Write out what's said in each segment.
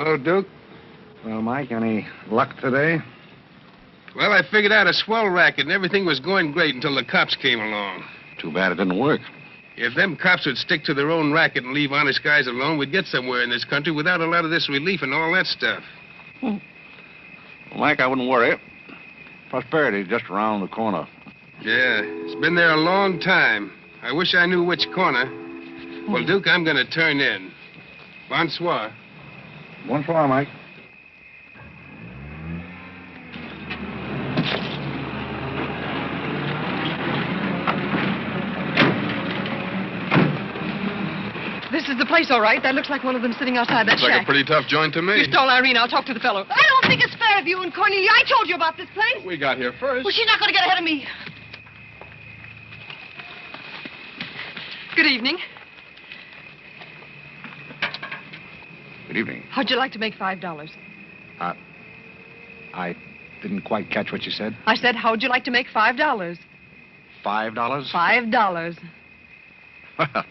Hello, Duke. Well, Mike, any luck today? Well, I figured out a swell racket, and everything was going great until the cops came along. Too bad it didn't work. If them cops would stick to their own racket and leave honest guys alone, we'd get somewhere in this country without a lot of this relief and all that stuff. Well, Mike, I wouldn't worry. Prosperity's just around the corner. Yeah, it's been there a long time. I wish I knew which corner. Well, Duke, I'm going to turn in. Bonsoir. Bonsoir, Mike. This is the place, all right. That looks like one of them sitting outside that Looks shack. like a pretty tough joint to me. You stole Irene. I'll talk to the fellow. I don't think it's fair of you and Cornelia. I told you about this place. We got here first. Well, she's not going to get ahead of me. Good evening. Good evening. How'd you like to make $5? I didn't quite catch what you said. I said, how'd you like to make $5? $5? $5. Well,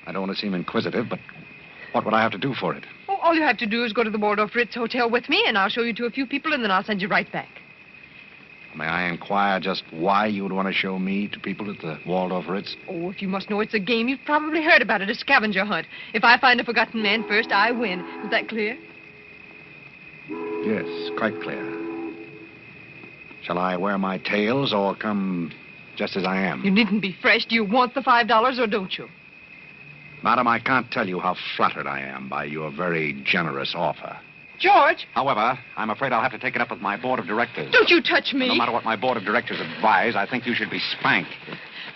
I don't want to seem inquisitive, but what would I have to do for it? Oh, all you have to do is go to the Waldorf Ritz Hotel with me, and I'll show you to a few people, and then I'll send you right back. May I inquire just why you would want to show me to people at the Waldorf Ritz? Oh, if you must know it's a game, you've probably heard about it, a scavenger hunt. If I find a forgotten man first, I win. Is that clear? Yes, quite clear. Shall I wear my tails or come just as I am? You needn't be fresh. Do you want the $5 or don't you? Madam, I can't tell you how flattered I am by your very generous offer. George! However, I'm afraid I'll have to take it up with my board of directors. Don't you touch me! No matter what my board of directors advise, I think you should be spanked.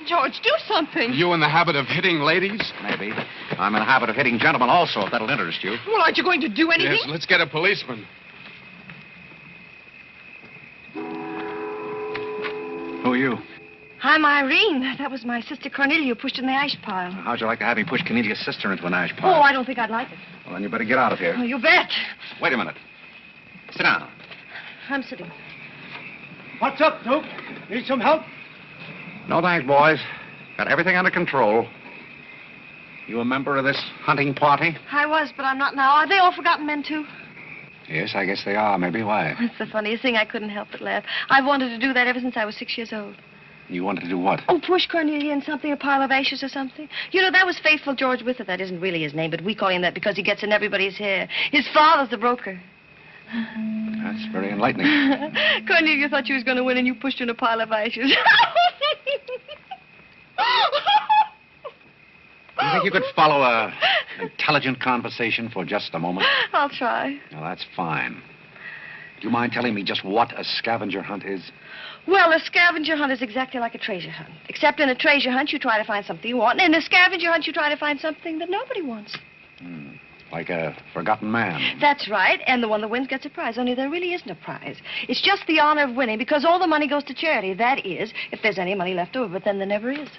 George, do something. You in the habit of hitting ladies? Maybe. I'm in the habit of hitting gentlemen also, if that'll interest you. Well, aren't you going to do anything? Yes, let's get a policeman. Who are you? I'm Irene. That was my sister Cornelia who pushed in the ash pile. How'd you like to have me push Cornelia's sister into an ash pile? Oh, I don't think I'd like it. Well, then you better get out of here. Oh, you bet. Wait a minute. Sit down. I'm sitting. What's up, Duke? Need some help? No thanks, boys. Got everything under control. You a member of this hunting party? I was, but I'm not now. Are they all forgotten men, too? Yes, I guess they are. Maybe. Why? That's the funniest thing. I couldn't help but laugh. I've wanted to do that ever since I was 6 years old. You wanted to do what? Oh, push Cornelia in something, a pile of ashes or something. You know, that was Faithful George Wither. That isn't really his name, but we call him that because he gets in everybody's hair. His father's the broker. That's very enlightening. Cornelia thought she was going to win, and you pushed her in a pile of ashes. Do you think you could follow an intelligent conversation for just a moment? I'll try. Well, that's fine. Do you mind telling me just what a scavenger hunt is? Well, a scavenger hunt is exactly like a treasure hunt. Except in a treasure hunt, you try to find something you want, and in a scavenger hunt, you try to find something that nobody wants. Like a forgotten man. That's right, and the one that wins gets a prize, only there really isn't a prize. It's just the honor of winning, because all the money goes to charity. That is, if there's any money left over, but then there never is.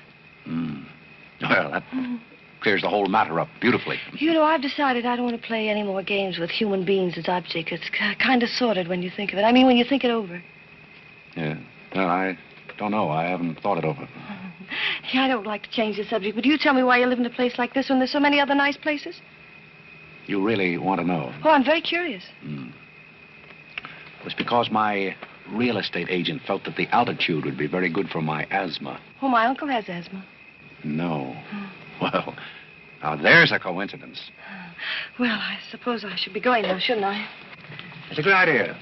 Well, that clears the whole matter up beautifully. You know, I've decided I don't want to play any more games with human beings as objects. It's kind of sordid when you think of it. I mean, when you think it over. Yeah. Well, I don't know. I haven't thought it over. Yeah, I don't like to change the subject, but you tell me why you live in a place like this when there's so many other nice places? You really want to know? Oh, I'm very curious. It was because my real estate agent felt that the altitude would be very good for my asthma. Oh, my uncle has asthma. No. Well, now there's a coincidence. Well, I suppose I should be going now, shouldn't I? It's a good idea.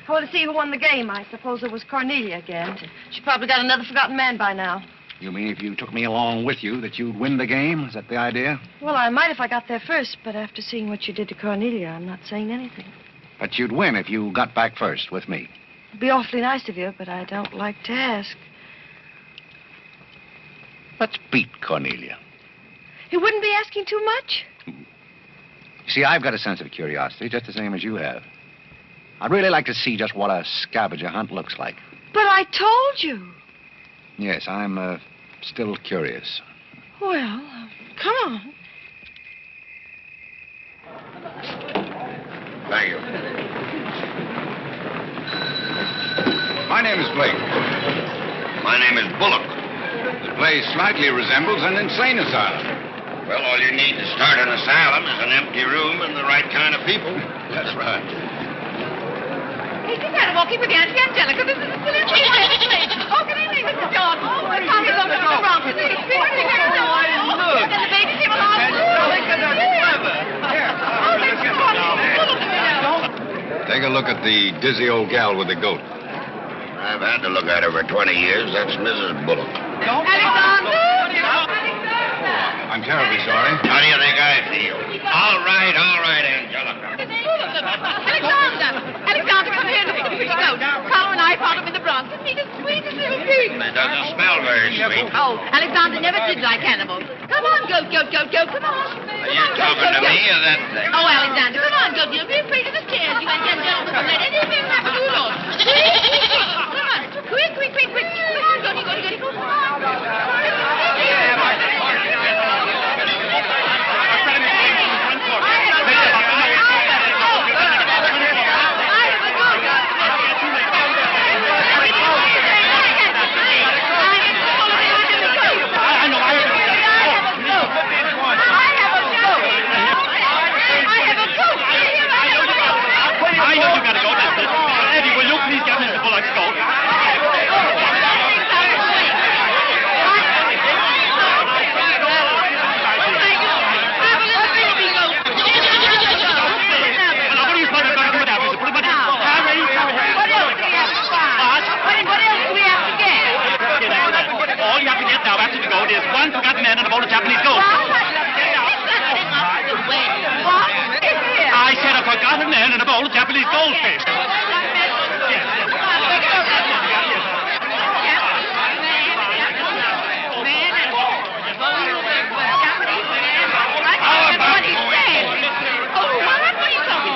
I want to see who won the game. I suppose it was Cornelia again. She probably got another forgotten man by now. You mean if you took me along with you that you'd win the game? Is that the idea? Well, I might if I got there first, but after seeing what you did to Cornelia, I'm not saying anything. But you'd win if you got back first with me. It'd be awfully nice of you, but I don't like to ask. Let's beat Cornelia. You wouldn't be asking too much? You see, I've got a sense of curiosity, just the same as you have. I'd really like to see just what a scavenger hunt looks like. But I told you. Yes, I'm still curious. Well, come on. Thank you. My name is Blake. My name is Bullock. The place slightly resembles an insane asylum. Well, all you need to start an asylum is an empty room and the right kind of people. That's right. Hey, just had a walking with Auntie Angelica. This is the silliest thing I've ever seen. Oh, good evening, Mr. John. Oh, my Tommy's over to the wrong. And the baby's here with all Take a look at the dizzy old gal with the goat. I've had to look at her for 20 years. That's Mrs. Bullock. Alexander! I'm terribly sorry. How do you think I feel? All right, Angelica. Alexander, come here and look at the pretty goat. Carlo and I found him in the Bronx. Isn't he the sweetest little pig? It doesn't smell very sweet. Oh, Alexander never did like animals. Come on, goat, come on. Are you talking to me or that thing? Oh, Alexander, come on, goat. You'll be afraid of the stairs. You and young gentlemen will let anything happen to you, Lord. Come on, quick. Come on, goaty, come on. One forgotten man and a bowl of Japanese gold. I said a forgotten man and a bowl of Japanese goldfish.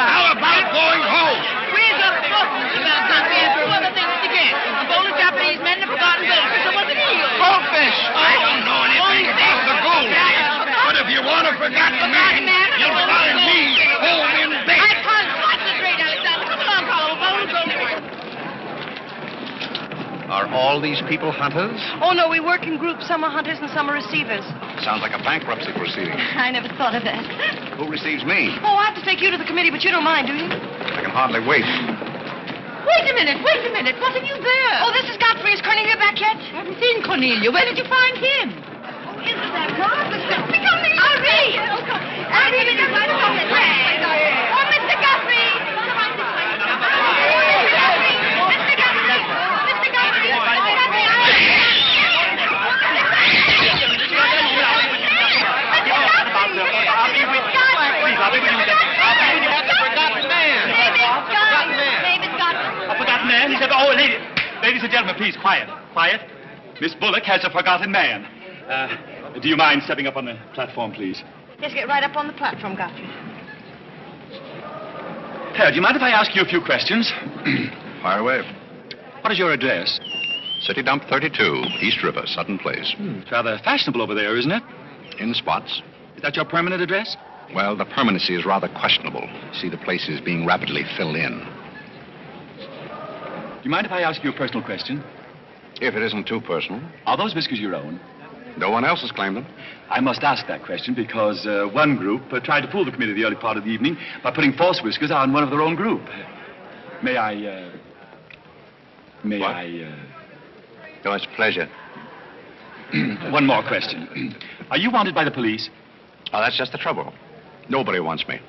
How about going home? Where's the book? We have two other things to get. A bowl of Japanese men and a forgotten goldfish. So what's the deal? Goldfish! I don't know anything about the gold. But if you want a forgotten man, you'll find me home in bed. I can't concentrate, Alexander. Come along, Carlo. A bowl of goldfish. Are all these people hunters? Oh, no, we work in groups. Some are hunters and some are receivers. Sounds like a bankruptcy proceeding. I never thought of that. Who receives me? Oh, I have to take you to the committee, but you don't mind, do you? I can hardly wait. Wait a minute. What have you there? Oh, this is Godfrey. Is Cornelia back yet? I haven't seen Cornelia. Where did you find him? Oh, isn't that God? I'll read. I'll read it right along the way. Oh, Mr. Guthrie. Come on this way. Mr. A forgotten man? He said, oh, ladies and gentlemen, please, quiet. Miss Bullock has a forgotten man. Do you mind stepping up on the platform, please? Yes, get right up on the platform, Godfrey. Do you mind if I ask you a few questions? Fire away. What is your address? City Dump 32, East River, Sutton Place. It's rather fashionable over there, isn't it? In spots. Is that your permanent address? Well, the permanency is rather questionable. See, the place is being rapidly filled in. Do you mind if I ask you a personal question? If it isn't too personal. Are those whiskers your own? No one else has claimed them. I must ask that question because one group tried to fool the committee the early part of the evening by putting false whiskers on one of their own group. May I... Oh, it's a pleasure. One more question. Are you wanted by the police? Oh, that's just the trouble. Nobody wants me.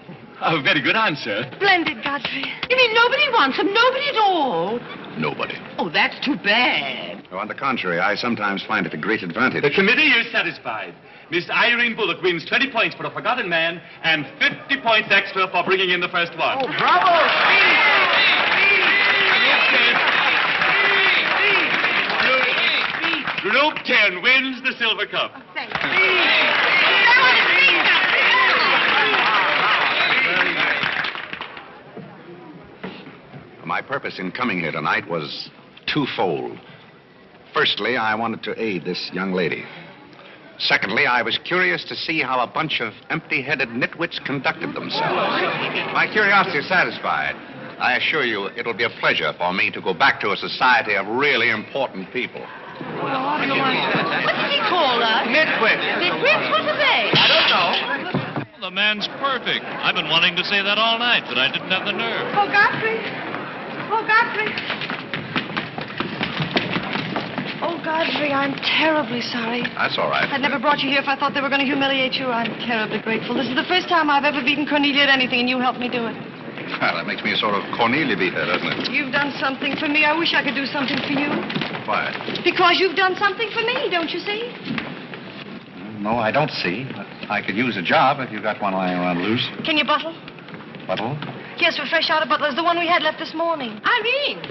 A very good answer. Splendid, Godfrey. You mean nobody wants him? Nobody at all? Nobody. Oh, that's too bad. Oh, on the contrary, I sometimes find it a great advantage. The committee is satisfied. Miss Irene Bullock wins 20 points for a forgotten man and 50 points extra for bringing in the first one. Oh, bravo! Group 10 wins the silver cup. Thank you. My purpose in coming here tonight was twofold. Firstly, I wanted to aid this young lady. Secondly, I was curious to see how a bunch of empty-headed nitwits conducted themselves. My curiosity is satisfied. I assure you, it'll be a pleasure for me to go back to a society of really important people. What did he call us? Midwit. Midwits? What are they? I don't know. The man's perfect. I've been wanting to say that all night, but I didn't have the nerve. Oh, Godfrey. Oh, Godfrey. Oh, Godfrey, I'm terribly sorry. That's all right. I'd never brought you here if I thought they were going to humiliate you. I'm terribly grateful. This is the first time I've ever beaten Cornelia at anything, and you helped me do it. Well, that makes me a sort of Cornelia beater, doesn't it? You've done something for me. I wish I could do something for you. Why? Because you've done something for me, don't you see? No, I don't see. But I could use a job if you got one lying around loose. Can you bottle? Bottle? Yes, we're fresh out of Butler's, the one we had left this morning. Irene,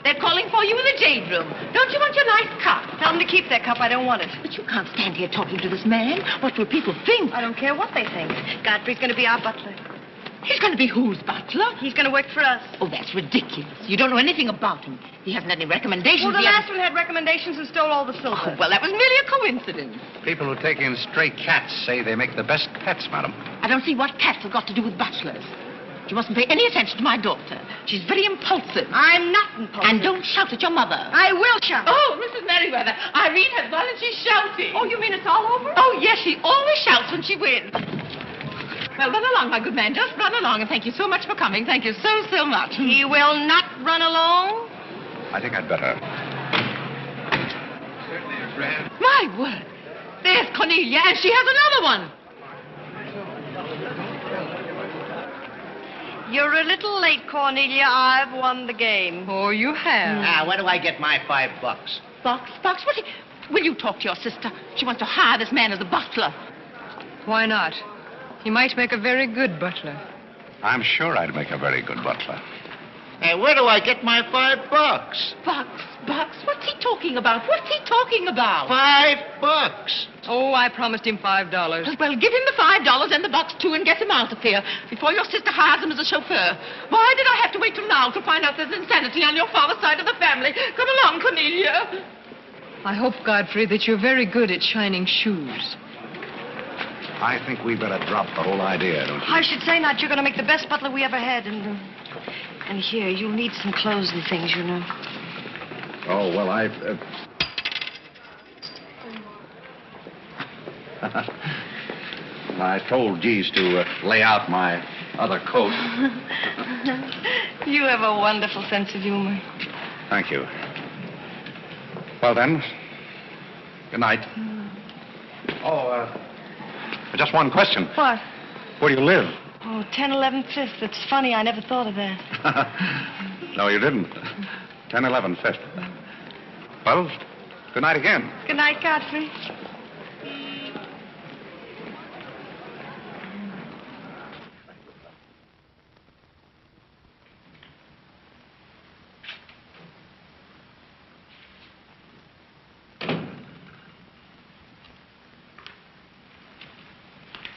they're calling for you in the jade room. Don't you want your nice cup? Tell them to keep their cup. I don't want it. But you can't stand here talking to this man. What will people think? I don't care what they think. Godfrey's going to be our butler. He's going to be whose butler? He's going to work for us. Oh, that's ridiculous. You don't know anything about him. He hasn't any recommendations. Well, the He last hasn't- one had recommendations and stole all the silver. Oh, well, that was merely a coincidence. People who take in stray cats say they make the best pets, madam. I don't see what cats have got to do with butlers. You mustn't pay any attention to my daughter. She's very impulsive. I'm not impulsive. And don't shout at your mother. I will shout. Oh, Mrs. Merriweather, Irene has won and she's shouting. Oh, you mean it's all over? Oh, yes, she always shouts when she wins. Well, run along, my good man. Just run along, and thank you so much for coming. Thank you so, so much. He will not run alone. I think I'd better. My word. There's Cornelia, and she has another one. You're a little late, Cornelia. I've won the game. Oh, you have. Now, where do I get my $5? Box? Will you talk to your sister? She wants to hire this man as a butler. Why not? He might make a very good butler. I'm sure I'd make a very good butler. Hey, where do I get my $5? Bucks? What's he talking about? $5. Oh, I promised him $5. Well, give him the $5 and the bucks, too, and get him out of here before your sister hires him as a chauffeur. Why did I have to wait till now to find out there's insanity on your father's side of the family? Come along, Cornelia. I hope, Godfrey, that you're very good at shining shoes. I think we better drop the whole idea, don't you? I should say not. You're going to make the best butler we ever had. And here, you'll need some clothes and things, you know. Oh, well, I told Jeeves to lay out my other coat. You have a wonderful sense of humor. Thank you. Well, then, good night. Just one question. What? Where do you live? Oh, 1011 Fifth. It's funny. I never thought of that. No, you didn't. 1011 Fifth. Well, good night again. Good night, Godfrey.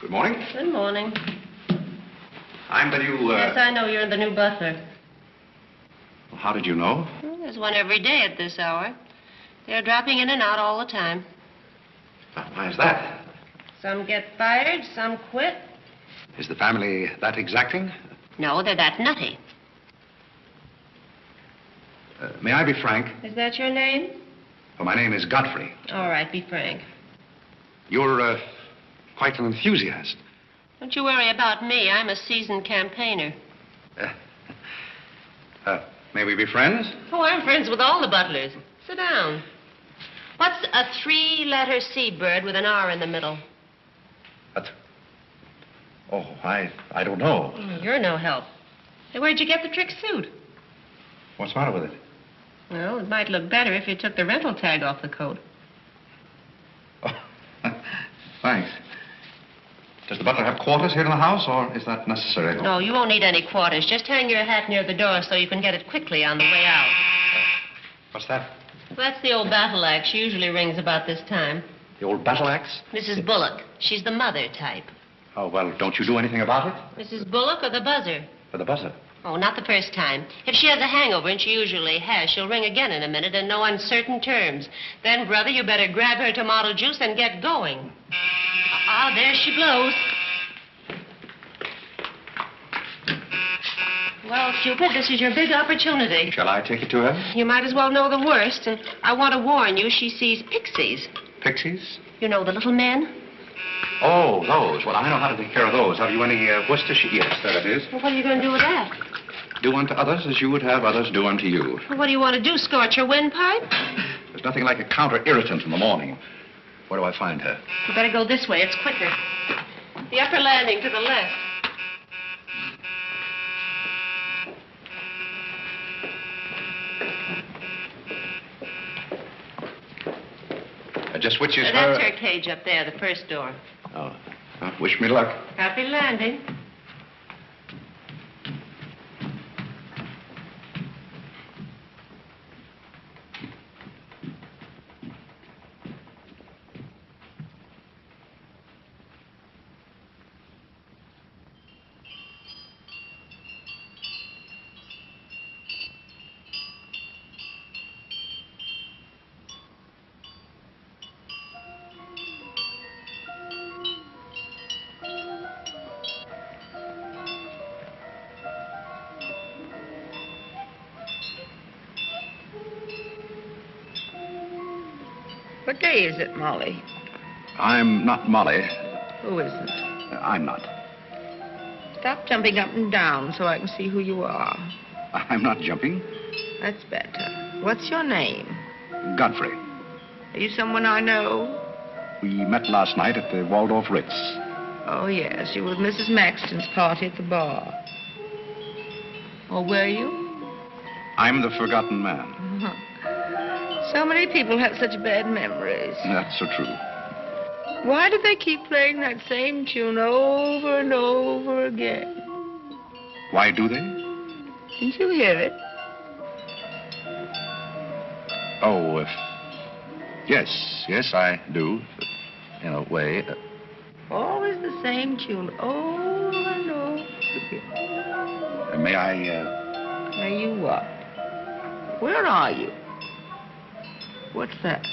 Good morning. Good morning. I'm the new, Yes, I know you're the new butler. How did you know? Well, there's one every day at this hour. They're dropping in and out all the time. Why is that? Some get fired, some quit. Is the family that exacting? No, they're that nutty. May I be frank? Is that your name? Well, my name is Godfrey. All right, be frank. You're, quite an enthusiast. Don't you worry about me. I'm a seasoned campaigner. May we be friends? Oh, I'm friends with all the butlers. Sit down. What's a three-letter seabird with an R in the middle? Oh, I don't know. You're no help. Hey, where'd you get the trick suit? What's the matter with it? Well, it might look better if you took the rental tag off the coat. Oh, thanks. Does the butler have quarters here in the house, or is that necessary? No, you won't need any quarters. Just hang your hat near the door so you can get it quickly on the way out. What's that? That's the old battle axe. She usually rings about this time. The old battle axe? Mrs. Bullock. She's the mother type. Oh, well, don't you do anything about it? Mrs. Bullock or the buzzer? For the buzzer. Oh, not the first time. If she has a hangover, and she usually has, she'll ring again in a minute in no uncertain terms. Then, brother, you better grab her tomato juice and get going. There she blows. Well, Cupid, this is your big opportunity. Shall I take it to her? You might as well know the worst. I want to warn you, she sees pixies. Pixies? You know, the little men? Oh, those. Well, I know how to take care of those. Have you any Worcestershire? Yes, there it is. Well, what are you going to do with that? Do unto others as you would have others do unto you. Well, what do you want to do, scorch your windpipe? There's nothing like a counter-irritant in the morning. Where do I find her? You better go this way. It's quicker. The upper landing to the left. Just which is That's her... her cage up there, the first door. Oh. Wish me luck. Happy landing. What day is it, Molly? I'm not Molly. Who isn't? I'm not. Stop jumping up and down so I can see who you are. I'm not jumping. That's better. What's your name? Godfrey. Are you someone I know? We met last night at the Waldorf Ritz. Oh, yes. You were at Mrs. Maxton's party at the bar. Or were you? I'm the forgotten man. So many people have such bad memories. That's so true. Why do they keep playing that same tune over and over again? Why do they? Didn't you hear it? Oh, yes, I do. In a way. Always the same tune over and over again. May I, May you what? Where are you? What's that?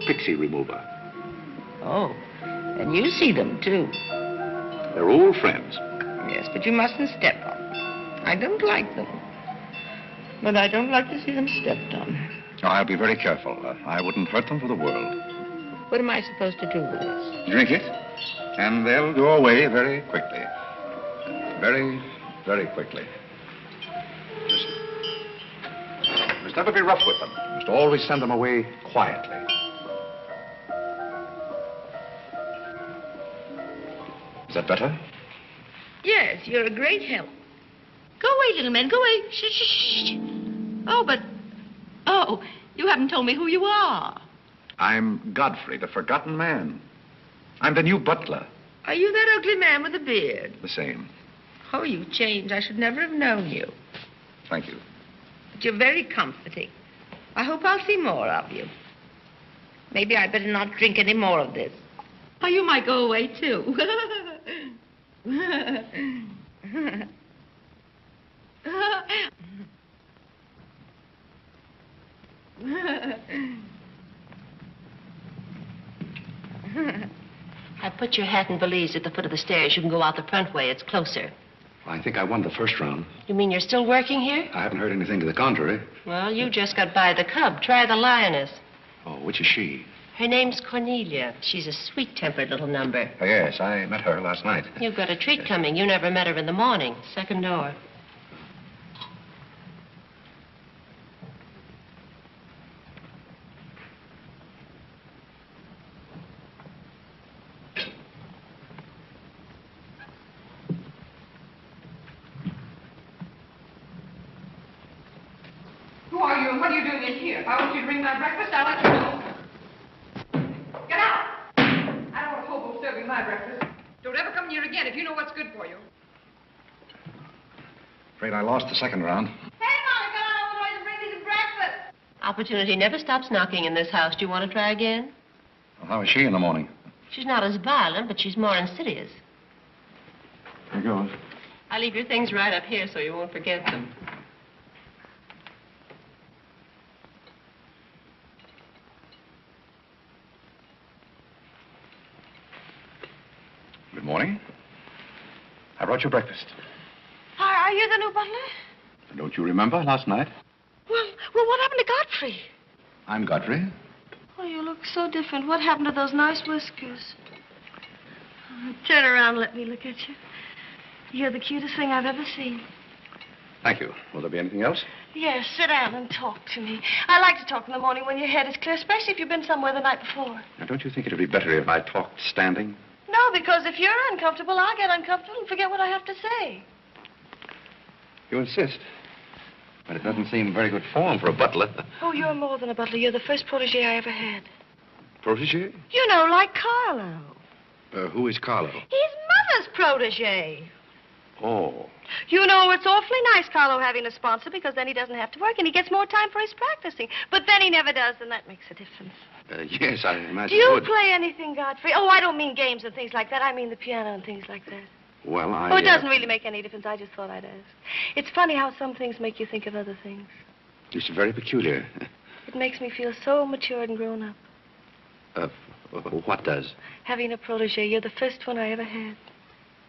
Pixie remover. Oh, and you see them, too. They're old friends. Yes, but you mustn't step on them. I don't like them. But I don't like to see them stepped on. Oh, I'll be very careful. I wouldn't hurt them for the world. What am I supposed to do with this? Drink it, and they'll go away very quickly. Very, very quickly. Must never be rough with them. Must always send them away quietly. Is that better? Yes, you're a great help. Go away, little man, go away. Shh, shh, shh. Oh, but... Oh, you haven't told me who you are. I'm Godfrey, the forgotten man. I'm the new butler. Are you that ugly man with the beard? The same. Oh, you've changed. I should never have known you. Thank you. But you're very comforting. I hope I'll see more of you. Maybe I'd better not drink any more of this. Oh, you might go away, too. I put your hat and valise at the foot of the stairs. You can go out the front way. It's closer. I think I won the first round. You mean you're still working here? I haven't heard anything to the contrary. Well, you just got by the cub. Try the lioness. Oh, which is she? Her name's Cornelia. She's a sweet-tempered little number. Oh, yes, I met her last night. You've got a treat coming. You never met her in the morning. Second door. Who are you and what are you doing in here? If I want you to bring my breakfast, I'll let you know. Get out! I don't want a hobo serving my breakfast. Don't ever come near again if you know what's good for you. Afraid I lost the second round. Hey, Molly, come on over and bring me some breakfast. Opportunity never stops knocking in this house. Do you want to try again? Well, how is she in the morning? She's not as violent, but she's more insidious. Here goes. I'll leave your things right up here so you won't forget them. Good morning. I brought you breakfast. I Are you the new butler? Don't you remember last night? Well, what happened to Godfrey? I'm Godfrey. Oh, you look so different. What happened to those nice whiskers? Oh, turn around and let me look at you. You're the cutest thing I've ever seen. Thank you. Will there be anything else? Yes, sit down and talk to me. I like to talk in the morning when your head is clear, especially if you've been somewhere the night before. Now, don't you think it would be better if I talked standing? No, because if you're uncomfortable, I'll get uncomfortable and forget what I have to say. You insist. But it doesn't seem very good form for a butler. Oh, you're more than a butler. You're the first protege I ever had. Protege? You know, like Carlo. Who is Carlo? His mother's protege. Oh. You know, it's awfully nice, Carlo, having a sponsor, because then he doesn't have to work and he gets more time for his practicing. But then he never does, and that makes a difference. Yes, I imagine Do you it would. play anything, Godfrey? Oh, I don't mean games and things like that. I mean the piano and things like that. Well, Oh, it doesn't really make any difference. I just thought I'd ask. It's funny how some things make you think of other things. It's very peculiar. It makes me feel so mature and grown up. What does? Having a protege. You're the first one I ever had.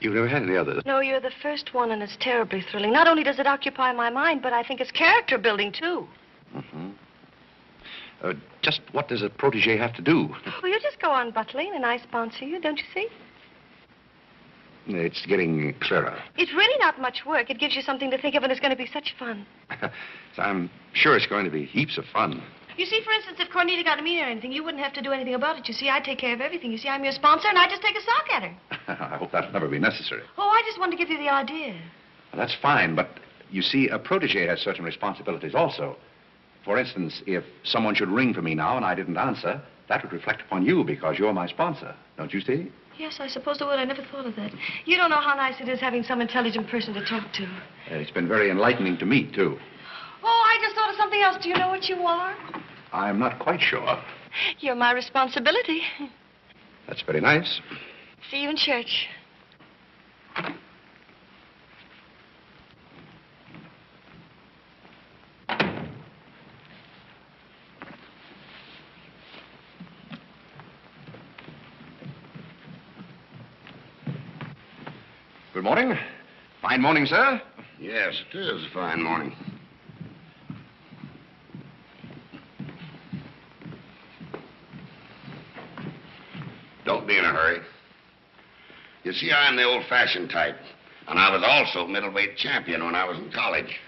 You've never had any others? No, you're the first one, and it's terribly thrilling. Not only does it occupy my mind, but I think it's character building, too. Mm-hmm. Just what does a protege have to do? Well, you just go on butling, and I sponsor you, don't you see? It's getting clearer. It's really not much work. It gives you something to think of, and it's going to be such fun. I'm sure it's going to be heaps of fun. You see, for instance, if Cornelia got a meeting or anything, you wouldn't have to do anything about it. You see, I take care of everything. You see, I'm your sponsor, and I just take a sock at her. I hope that'll never be necessary. Oh, I just wanted to give you the idea. Well, that's fine, but you see, a protege has certain responsibilities also. For instance, if someone should ring for me now and I didn't answer, that would reflect upon you because you're my sponsor. Don't you see? Yes, I suppose it would. I never thought of that. You don't know how nice it is having some intelligent person to talk to. It's been very enlightening to me, too. Oh, I just thought of something else. Do you know what you are? I'm not quite sure. You're my responsibility. That's very nice. See you in church. Good morning. Fine morning, sir. Yes, it is a fine morning. Don't be in a hurry. You see, I'm the old-fashioned type, and I was also middleweight champion when I was in college.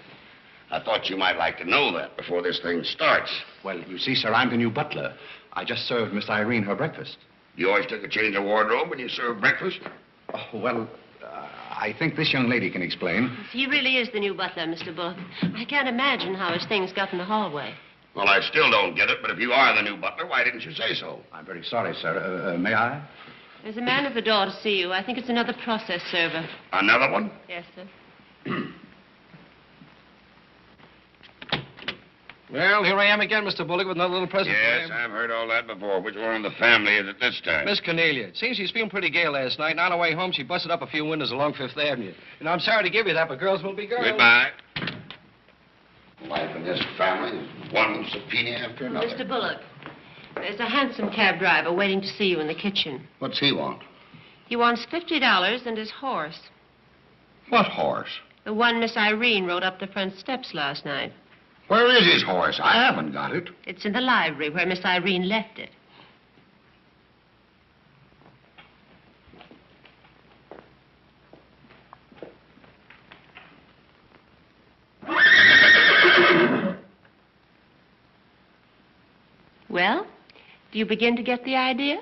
I thought you might like to know that before this thing starts. Well, you see, sir, I'm the new butler. I just served Miss Irene her breakfast. You always took a change of wardrobe when you served breakfast? Oh, well, I think this young lady can explain. He really is the new butler, Mr. Bullock. I can't imagine how his things got in the hallway. Well, I still don't get it, but if you are the new butler, why didn't you say so? I'm very sorry, sir. May I? There's a man at the door to see you. I think it's another process server. Another one? Yes, sir. Well, here I am again, Mr. Bullock, with another little present Yes, for you. I've heard all that before. Which one in the family is it this time? Miss Cornelia. It seems she's feeling pretty gay last night, and on her way home, she busted up a few windows along Fifth Avenue. And I'm sorry to give you that, but girls will be girls. Goodbye. Life in this family is one subpoena after another. Mr. Bullock, there's a hansom cab driver waiting to see you in the kitchen. What's he want? He wants $50 and his horse. What horse? The one Miss Irene rode up the front steps last night. Where is his horse? I haven't got it. It's in the library where Miss Irene left it. Well, do you begin to get the idea?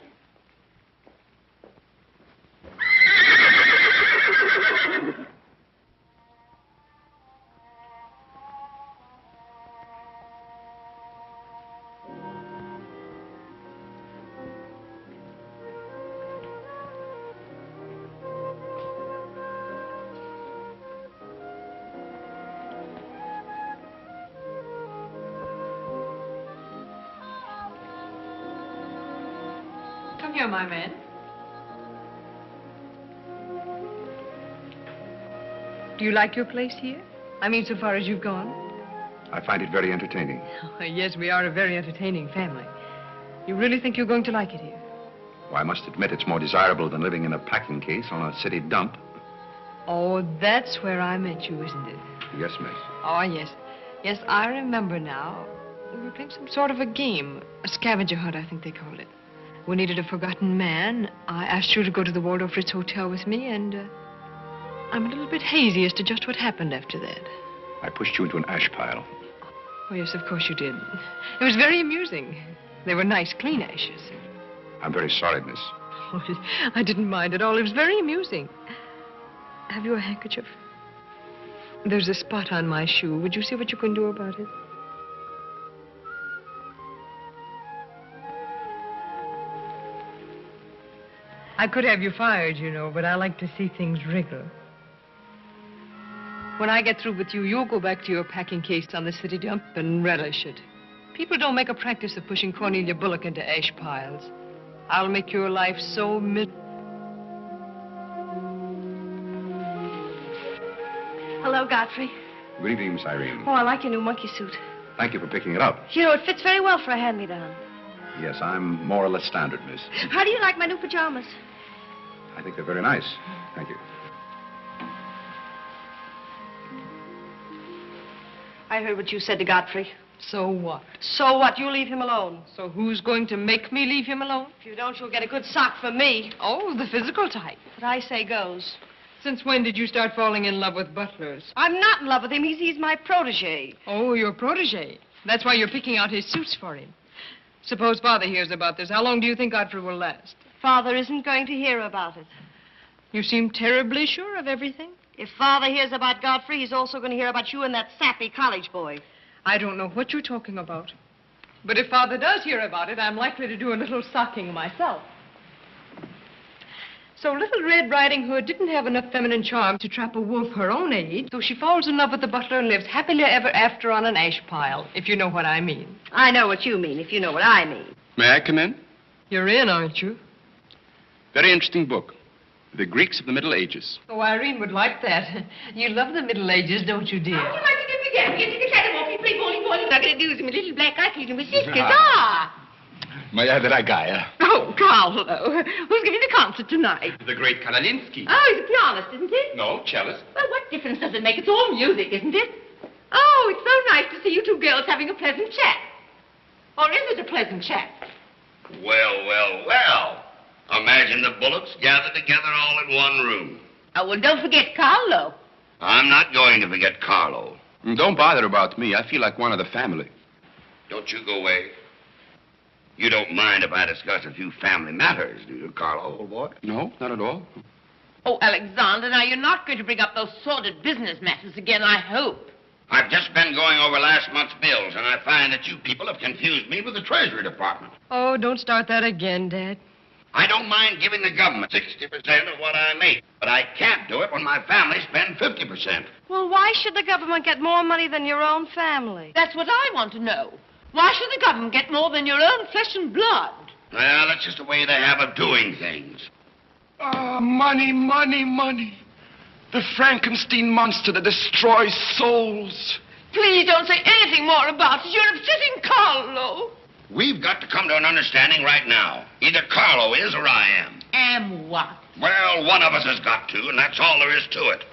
Come here, my man. Do you like your place here? I mean, so far as you've gone? I find it very entertaining. Oh, yes, we are a very entertaining family. You really think you're going to like it here? Well, I must admit it's more desirable than living in a packing case on a city dump. Oh, that's where I met you, isn't it? Yes, miss. Oh, yes. Yes, I remember now. We were playing some sort of a game. A scavenger hunt, I think they called it. We needed a forgotten man. I asked you to go to the Waldorf Ritz Hotel with me, and I'm a little bit hazy as to just what happened after that. I pushed you into an ash pile. Oh, yes, of course you did. It was very amusing. They were nice, clean ashes. I'm very sorry, miss. Oh, I didn't mind at all. It was very amusing. Have you a handkerchief? There's a spot on my shoe. Would you see what you can do about it? I could have you fired, you know, but I like to see things wriggle. When I get through with you, you'll go back to your packing case on the city dump and relish it. People don't make a practice of pushing Cornelia Bullock into ash piles. I'll make your life so Hello, Godfrey. Good evening, Miss Irene. Oh, I like your new monkey suit. Thank you for picking it up. You know, it fits very well for a hand-me-down. Yes, I'm more or less standard, miss. How do you like my new pajamas? I think they're very nice. Thank you. I heard what you said to Godfrey. So what? So what? You leave him alone. So who's going to make me leave him alone? If you don't, you'll get a good sock from me. Oh, the physical type. What I say goes. Since when did you start falling in love with butlers? I'm not in love with him. He's my protege. Oh, your protege. That's why you're picking out his suits for him. Suppose Father hears about this. How long do you think Godfrey will last? Father isn't going to hear about it. You seem terribly sure of everything. If Father hears about Godfrey, he's also going to hear about you and that sappy college boy. I don't know what you're talking about. But if Father does hear about it, I'm likely to do a little socking myself. So Little Red Riding Hood didn't have enough feminine charm to trap a wolf her own age, so she falls in love with the butler and lives happily ever after on an ash pile, if you know what I mean. I know what you mean, if you know what I mean. May I come in? You're in, aren't you? Very interesting book. The Greeks of the Middle Ages. Oh, Irene would like that. You love the Middle Ages, don't you, dear? Oh, you like to get began. You take a cat off, you play bowling, not going to do some little black eye feeding with sisters. May I have that guy? Oh, Carlo. Who's giving the concert tonight? The great Karolinsky. Oh, he's a pianist, isn't he? No, cellist. Well, what difference does it make? It's all music, isn't it? Oh, it's so nice to see you two girls having a pleasant chat. Or is it a pleasant chat? Well, well, well. Imagine the Bullocks gathered together all in one room. Oh, well, don't forget Carlo. I'm not going to forget Carlo. Don't bother about me. I feel like one of the family. Don't you go away. You don't mind if I discuss a few family matters, do you, Carlo, old boy? No, not at all. Oh, Alexander, now you're not going to bring up those sordid business matters again, I hope. I've just been going over last month's bills, and I find that you people have confused me with the Treasury Department. Oh, don't start that again, Dad. I don't mind giving the government 60% of what I make, but I can't do it when my family spends 50%. Well, why should the government get more money than your own family? That's what I want to know. Why should the government get more than your own flesh and blood? Well, that's just the way they have of doing things. Ah, money, money, money. The Frankenstein monster that destroys souls. Please don't say anything more about it. You're upsetting Carlo. We've got to come to an understanding right now. Either Carlo is or I am. Am what? Well, one of us has got to, and that's all there is to it.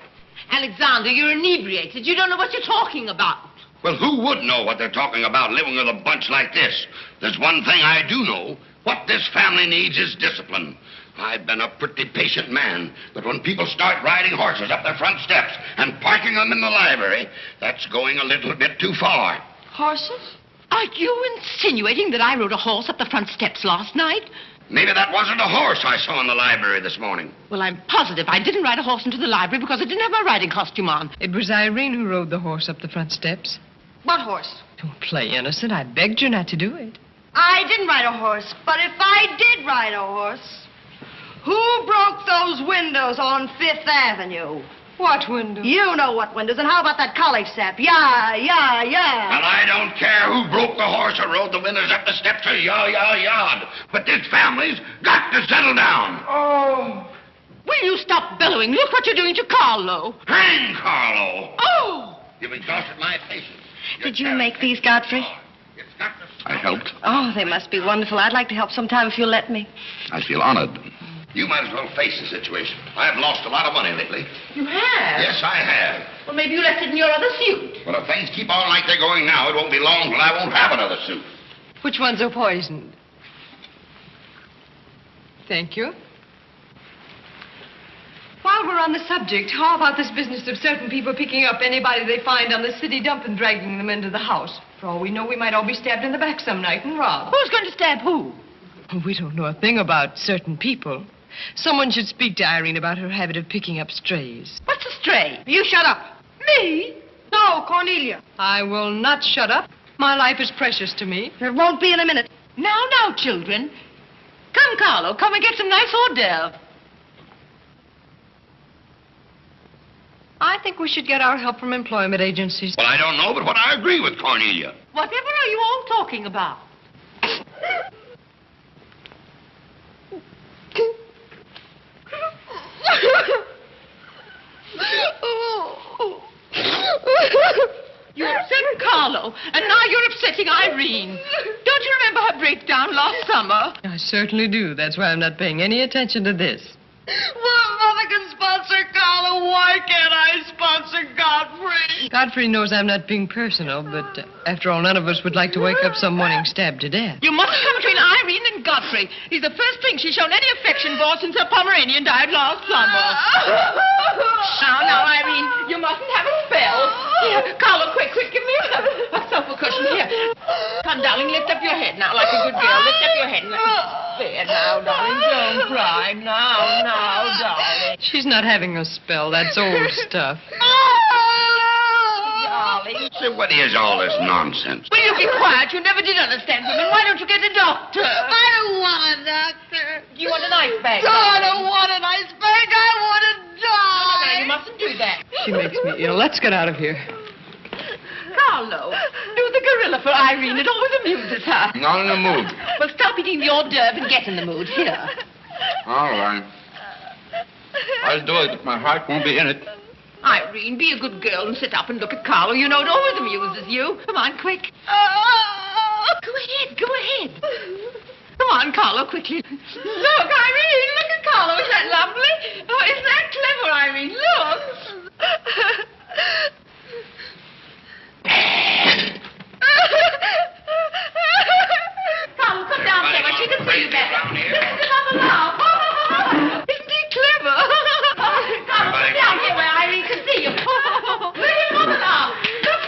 Alexander, you're inebriated. You don't know what you're talking about. Well, who would know what they're talking about living with a bunch like this? There's one thing I do know. What this family needs is discipline. I've been a pretty patient man, but when people start riding horses up their front steps and parking them in the library, that's going a little bit too far. Horses? Are you insinuating that I rode a horse up the front steps last night? Maybe that wasn't a horse I saw in the library this morning. Well, I'm positive I didn't ride a horse into the library because I didn't have my riding costume on. It was Irene who rode the horse up the front steps. What horse? Don't play innocent. I begged you not to do it. I didn't ride a horse, but if I did ride a horse, who broke those windows on Fifth Avenue? What windows? You know what windows, and how about that college sap? Yeah. Well, I don't care who broke the horse or rode the windows up the steps or yard. But this family's got to settle down. Oh. Will you stop bellowing? Look what you're doing to Carlo. Hang Carlo. Oh! You've exhausted my patience. Did you make these, Godfrey? I helped. Oh, they must be wonderful. I'd like to help sometime if you'll let me. I feel honored. You might as well face the situation. I've lost a lot of money lately. You have? Yes, I have. Well, maybe you left it in your other suit. Well, if things keep on like they're going now, it won't be long till I won't have another suit. Which ones are poisoned? Thank you. While we're on the subject, how about this business of certain people picking up anybody they find on the city dump and dragging them into the house? For all we know, we might all be stabbed in the back some night and robbed. Who's going to stab who? We don't know a thing about certain people. Someone should speak to Irene about her habit of picking up strays. What's a stray? You shut up. Me? No, Cornelia. I will not shut up. My life is precious to me. It won't be in a minute. Now, children. Come, Carlo, come and get some nice hors d'oeuvre. I think we should get our help from employment agencies. Well, I don't know, but what I agree with Cornelia. Whatever are you all talking about? You upset Carlo, and now you're upsetting Irene. Don't you remember her breakdown last summer? I certainly do. That's why I'm not paying any attention to this. Well, Mother can sponsor Carlo. Why can't I sponsor Godfrey? Godfrey knows I'm not being personal, but after all, none of us would like to wake up some morning stabbed to death. You mustn't come between Irene and Godfrey. He's the first thing she's shown any affection for since her Pomeranian died last summer. Now, Irene, you mustn't have a spell. Here, Carlo, quick, give me a sofa cushion. Here. Come, darling, lift up your head now like a good girl. Lift up your head. There, now, darling, don't cry. Now, darling. She's not having a spell. That's old stuff. Darling. So what is all this nonsense? Will you be quiet? You never did understand women. Why don't you get a doctor? I don't want a doctor. Do you want an ice bag? No, I don't want an ice bag. I want to die. No, you mustn't do that. She makes me ill. Let's get out of here. Carlo, do the gorilla for Irene. It always amuses her. Not in the mood. Well, stop eating the hors d'oeuvre and get in the mood. Here. All right. I'll do it, but my heart won't be in it. Irene, be a good girl and sit up and look at Carlo. You know it always amuses you. Come on, quick. Go ahead. Come on, Carlo, quickly. Look, Irene, look at Carlo. Isn't that lovely? Oh, isn't that clever, Irene? Look. Carlo, come down so much. She can see you better. Have a laugh. Isn't he clever? Carlo, come down here where Irene can see you. Let him have a laugh. Look.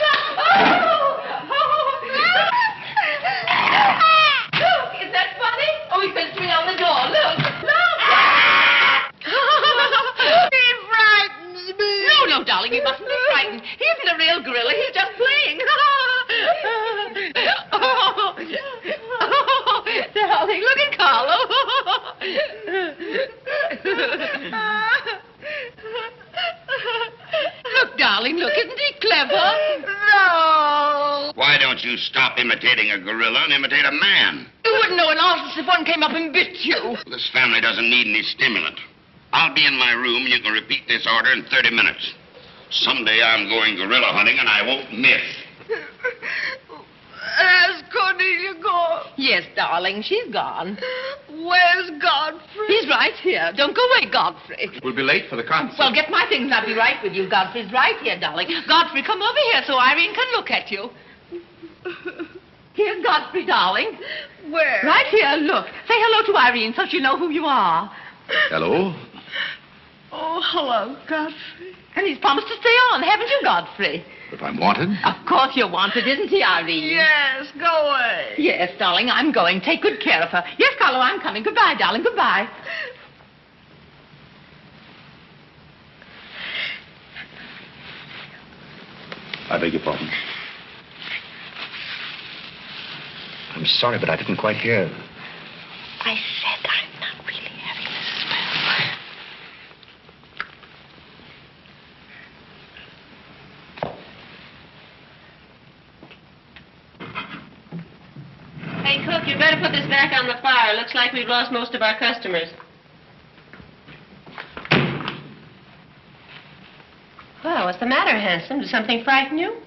Look, is that funny? Oh, he fell through on the door. Look. He frightens me. No, darling, you mustn't be frightened. He isn't a real gorilla. He's just playing. Darling, look at Carlo. Look, darling, look. Isn't he clever? No. Why don't you stop imitating a gorilla and imitate a man? You wouldn't know an artist if one came up and bit you. This family doesn't need any stimulant. I'll be in my room, and you can repeat this order in 30 minutes. Someday I'm going gorilla hunting, and I won't miss. Has Cornelia gone? Yes, darling, she's gone. Where's Godfrey? He's right here. Don't go away, Godfrey. We'll be late for the concert. Well, get my things and I'll be right with you. Godfrey's right here, darling. Godfrey, come over here so Irene can look at you. Here's Godfrey, darling. Where? Right here, look. Say hello to Irene so she'll know who you are. Hello? Oh, hello, Godfrey. And he's promised to stay on, haven't you, Godfrey? If I'm wanted? Of course you're wanted, isn't he, Irene? Yes, go away. Yes, darling, I'm going. Take good care of her. Yes, Carlo, I'm coming. Goodbye, darling. Goodbye. I beg your pardon. I'm sorry, but I didn't quite hear. I said I'm not really having this spell. Hey, cook, you better put this back on the fire. Looks like we've lost most of our customers. Well, what's the matter, handsome? Did something frighten you?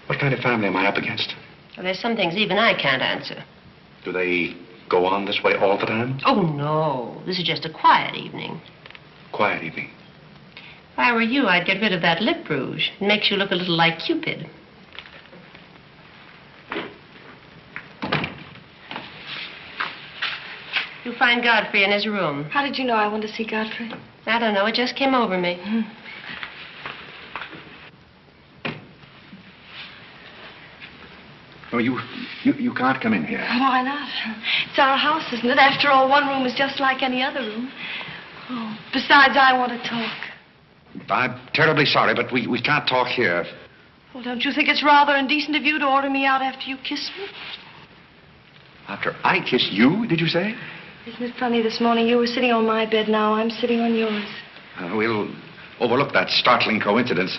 What kind of family am I up against? Well, there's some things even I can't answer. Do they go on this way all the time? Oh, no. This is just a quiet evening. Quiet evening. If I were you, I'd get rid of that lip rouge. It makes you look a little like Cupid. You'll find Godfrey in his room. How did you know I wanted to see Godfrey? I don't know. It just came over me. Oh, you can't come in here. Why not? It's our house, isn't it? After all, one room is just like any other room. Oh, besides, I want to talk. I'm terribly sorry, but we can't talk here. Well, don't you think it's rather indecent of you to order me out after you kiss me? After I kiss you, did you say? Isn't it funny, this morning you were sitting on my bed, now I'm sitting on yours. We'll overlook that startling coincidence.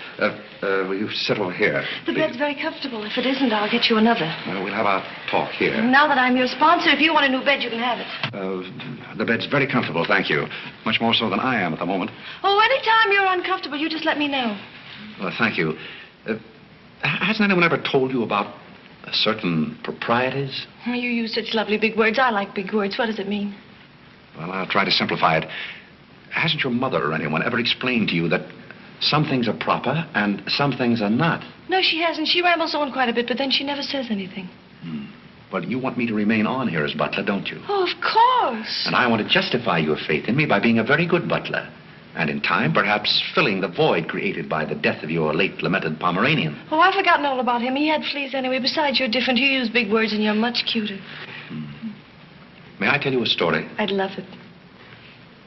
Will you sit over here? The please? bed's very comfortable. If it isn't, I'll get you another. We'll have our talk here. Now that I'm your sponsor, if you want a new bed, you can have it. The bed's very comfortable, thank you. Much more so than I am at the moment. Oh, anytime you're uncomfortable, you just let me know. Well, thank you. Hasn't anyone ever told you about certain proprieties? You use such lovely big words. I like big words. What does it mean? Well, I'll try to simplify it. Hasn't your mother or anyone ever explained to you that some things are proper and some things are not? No, she hasn't. She rambles on quite a bit, but then she never says anything. Well, you want me to remain on here as butler, don't you? Oh, of course. And I want to justify your faith in me by being a very good butler. And in time, perhaps filling the void created by the death of your late lamented Pomeranian. Oh, I've forgotten all about him. He had fleas anyway. Besides, you're different. You use big words and you're much cuter. May I tell you a story? I'd love it.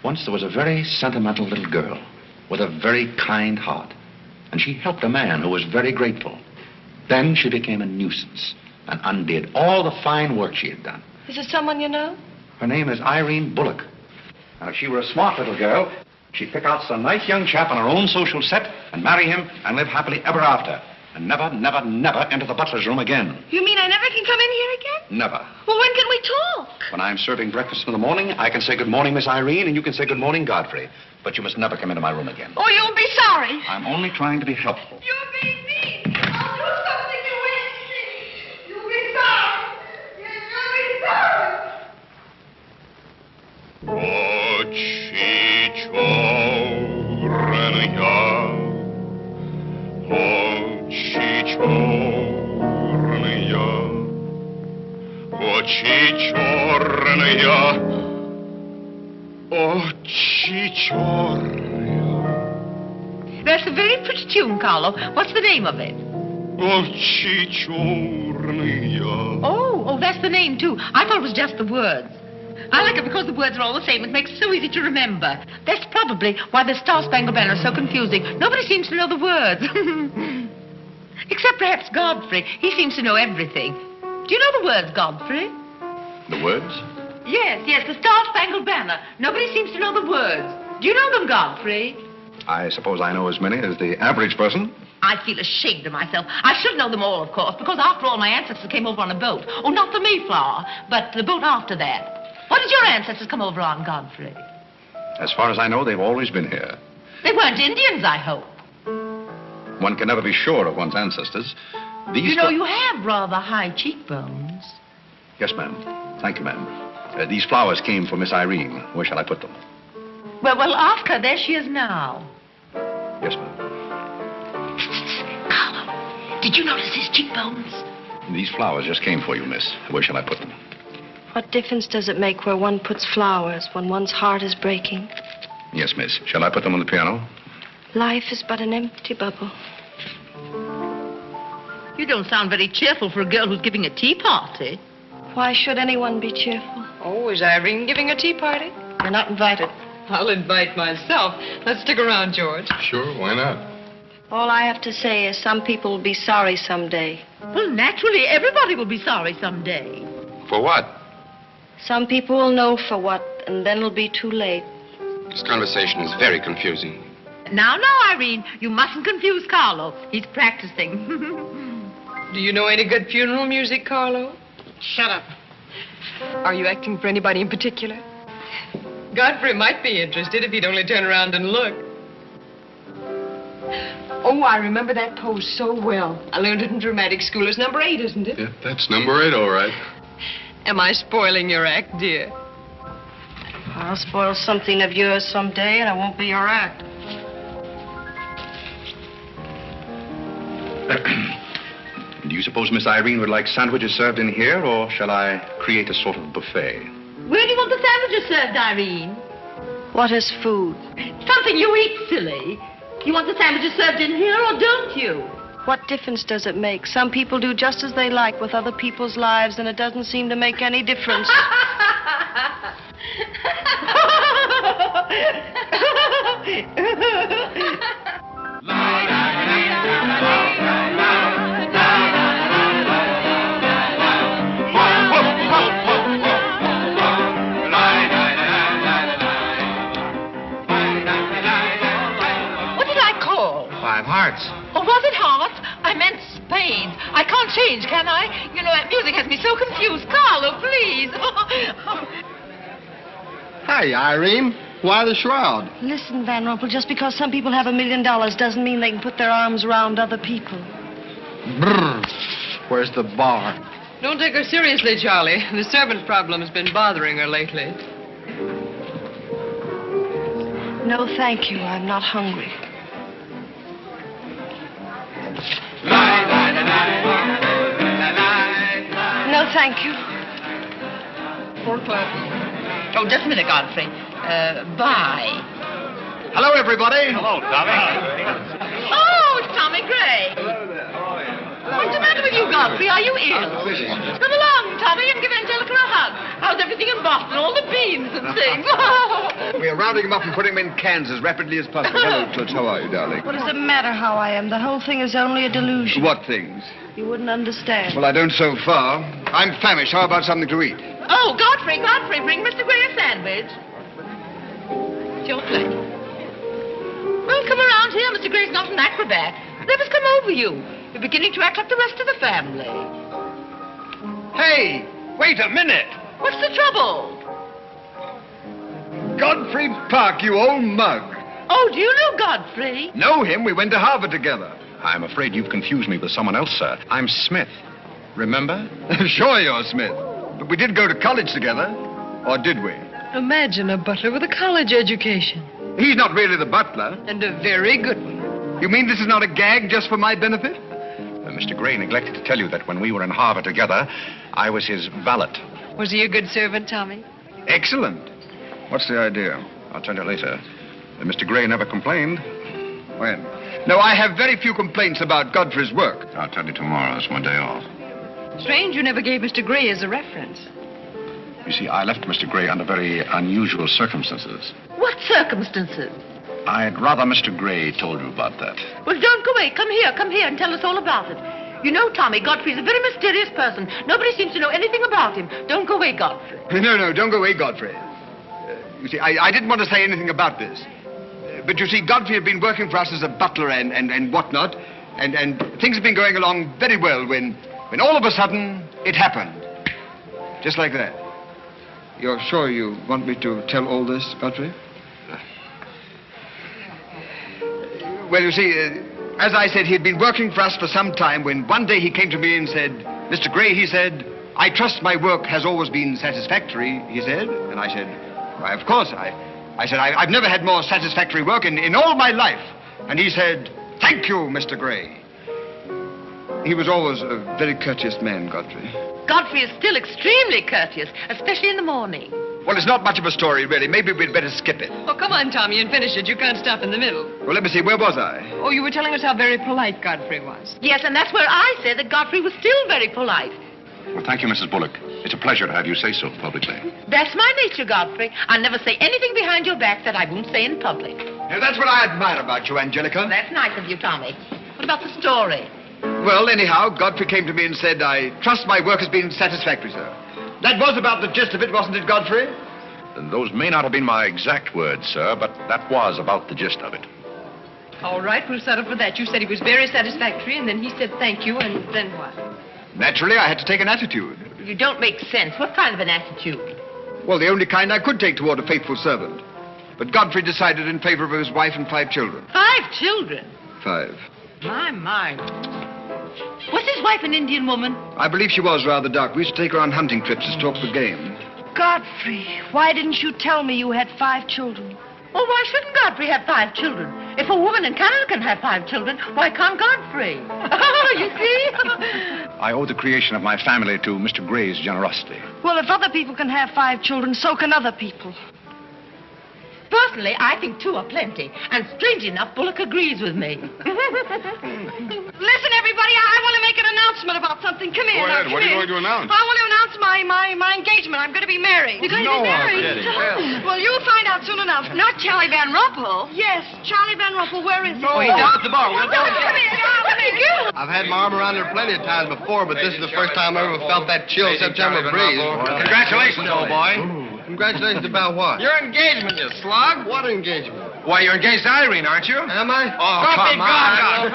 Once there was a very sentimental little girl with a very kind heart. And she helped a man who was very grateful. Then she became a nuisance and undid all the fine work she had done. Is it someone you know? Her name is Irene Bullock. And if she were a smart little girl, she'd pick out some nice young chap on her own social set and marry him and live happily ever after. And never, never, never enter the butler's room again. You mean I never can come in here again? Never. Well, when can we talk? When I'm serving breakfast in the morning, I can say good morning, Miss Irene, and you can say good morning, Godfrey. But you must never come into my room again. Oh, you'll be sorry. I'm only trying to be helpful. You're being mean. I'll do something you won't see. You'll be sorry. You'll be sorry. Очи черные, очи черные. That's a very pretty tune, Carlo. What's the name of it? Очи черные. Oh, that's the name, too. I thought it was just the words. I like it because the words are all the same. It makes it so easy to remember. That's probably why the Star Spangled Banner is so confusing. Nobody seems to know the words. Except perhaps Godfrey. He seems to know everything. Do you know the words, Godfrey? The words? Yes, the Star Spangled Banner. Nobody seems to know the words. Do you know them, Godfrey? I suppose I know as many as the average person. I feel ashamed of myself. I should know them all, of course, because after all, my ancestors came over on a boat. Oh, not the Mayflower, but the boat after that. What did your ancestors come over on, Godfrey? As far as I know, they've always been here. They weren't Indians, I hope. One can never be sure of one's ancestors. You know, you have rather high cheekbones. Yes, ma'am. Thank you, ma'am. These flowers came for Miss Irene. Where shall I put them? Well, ask her. There she is now. Yes, ma'am. Carlo, did you notice his cheekbones? These flowers just came for you, miss. Where shall I put them? What difference does it make where one puts flowers when one's heart is breaking? Yes, miss. Shall I put them on the piano? Life is but an empty bubble. You don't sound very cheerful for a girl who's giving a tea party. Why should anyone be cheerful? Oh, is Irene giving a tea party? You're not invited. I'll invite myself. Let's stick around, George. Sure, why not? All I have to say is some people will be sorry someday. Well, naturally, everybody will be sorry someday. For what? Some people will know for what, and then it'll be too late. This conversation is very confusing. Now, Irene, you mustn't confuse Carlo. He's practicing. Do you know any good funeral music, Carlo? Shut up. Are you acting for anybody in particular? Godfrey might be interested if he'd only turn around and look. Oh, I remember that pose so well. I learned it in dramatic school. It's number 8, isn't it? Yeah, that's number 8, all right. Am I spoiling your act, dear? I'll spoil something of yours someday, and it won't be your act. Do you suppose Miss Irene would like sandwiches served in here, or shall I create a sort of buffet? Where do you want the sandwiches served, Irene? What is food? Something you eat, silly. You want the sandwiches served in here, or don't you? What difference does it make? Some people do just as they like with other people's lives, and it doesn't seem to make any difference. What did I call? 5 hearts. Oh, was it hearts? I meant spades. I can't change, can I? You know, that music has me so confused. Carlo, please. Hey, Irene. Why the shroud? Listen, Van Rumpel, just because some people have $1 million doesn't mean they can put their arms around other people. Brr. Where's the bar? Don't take her seriously, Charlie. The servant problem has been bothering her lately. No, thank you. I'm not hungry. No, thank you. 4 o'clock. Oh, just a minute, Godfrey. Bye. Hello, everybody. Hello, Tommy. Oh, it's Tommy Gray. What's the matter with you, Godfrey? Are you ill? Come along, Tommy, and give Angelica a hug. How's everything in Boston? All the beans and things. We're rounding them up and putting them in cans as rapidly as possible. Hello, Toots. How are you, darling? What does it matter how I am? The whole thing is only a delusion. What things? You wouldn't understand. Well, I don't so far. I'm famished. How about something to eat? Oh, Godfrey, bring Mr. Gray a sandwich. It's your plate. Well, come around here. Mr. Gray's not an acrobat. Let us come over you. You're beginning to act like the rest of the family. Hey, wait a minute. What's the trouble? Godfrey Park, you old mug. Oh, do you know Godfrey? Know him? We went to Harvard together. I'm afraid you've confused me with someone else, sir. I'm Smith. Remember? Sure you're Smith. But we did go to college together. Or did we? Imagine a butler with a college education. He's not really the butler. And a very good one. You mean this is not a gag just for my benefit? Mr. Gray neglected to tell you that when we were in Harvard together, I was his valet. Was he a good servant, Tommy? Excellent. What's the idea? I'll tell you later. Mr. Gray never complained. When? No, I have very few complaints about Godfrey's work. I'll tell you tomorrow. It's my day off. Strange you never gave Mr. Gray as a reference. You see, I left Mr. Gray under very unusual circumstances. What circumstances? I'd rather Mr. Gray told you about that. Well, don't go away. Come here and tell us all about it. You know, Tommy, Godfrey's a very mysterious person. Nobody seems to know anything about him. Don't go away, Godfrey. No, don't go away, Godfrey. You see, I didn't want to say anything about this. But you see, Godfrey had been working for us as a butler and whatnot, and things have been going along very well when all of a sudden it happened. Just like that. You're sure you want me to tell all this, Godfrey? Well, you see, as I said, he'd been working for us for some time when one day he came to me and said, Mr. Gray, he said, I trust my work has always been satisfactory, he said. And I said, why, of course. I said, I've never had more satisfactory work in all my life. And he said, thank you, Mr. Gray. He was always a very courteous man, Godfrey. Godfrey is still extremely courteous, especially in the morning. Well, it's not much of a story, really. Maybe we'd better skip it. Oh, come on, Tommy, and finish it. You can't stop in the middle. Well, let me see. Where was I? Oh, you were telling us how very polite Godfrey was. Yes, and that's where I said that Godfrey was still very polite. Well, thank you, Mrs. Bullock. It's a pleasure to have you say so publicly. That's my nature, Godfrey. I'll never say anything behind your back that I won't say in public. Now, that's what I admire about you, Angelica. That's nice of you, Tommy. What about the story? Well, anyhow, Godfrey came to me and said, I trust my work has been satisfactory, sir. That was about the gist of it, wasn't it, Godfrey? Those may not have been my exact words, sir, but that was about the gist of it. All right, we'll settle for that. You said he was very satisfactory, and then he said thank you, and then what? Naturally, I had to take an attitude. You don't make sense. What kind of an attitude? Well, the only kind I could take toward a faithful servant. But Godfrey decided in favor of his wife and 5 children. 5 children? 5. My. Was his wife an Indian woman? I believe she was rather dark. We used to take her on hunting trips to stalk the game. Godfrey, why didn't you tell me you had 5 children? Well, why shouldn't Godfrey have 5 children? If a woman in Canada can have 5 children, why can't Godfrey? You see? I owe the creation of my family to Mr. Gray's generosity. Well, if other people can have 5 children, so can other people. Personally, I think 2 are plenty. And strangely enough, Bullock agrees with me. Listen, everybody, I want to make an announcement about something. Come here. Go ahead. Now, What are you come going to announce? I want to announce my engagement. I'm going to be married. You're going to be married? Well, you'll find out soon enough. Not Charlie Van Rumpel. Yes, Charlie Van Rumpel. Where is he? Oh, he's down at the bar. Come here. Now, let me go. I've had my arm around her plenty of times before, but this is the first time I ever felt that chill September breeze. Congratulations, old boy. Congratulations about what? Your engagement, you slug. What engagement? Why, you're engaged to Irene, aren't you? Am I? Oh, come on.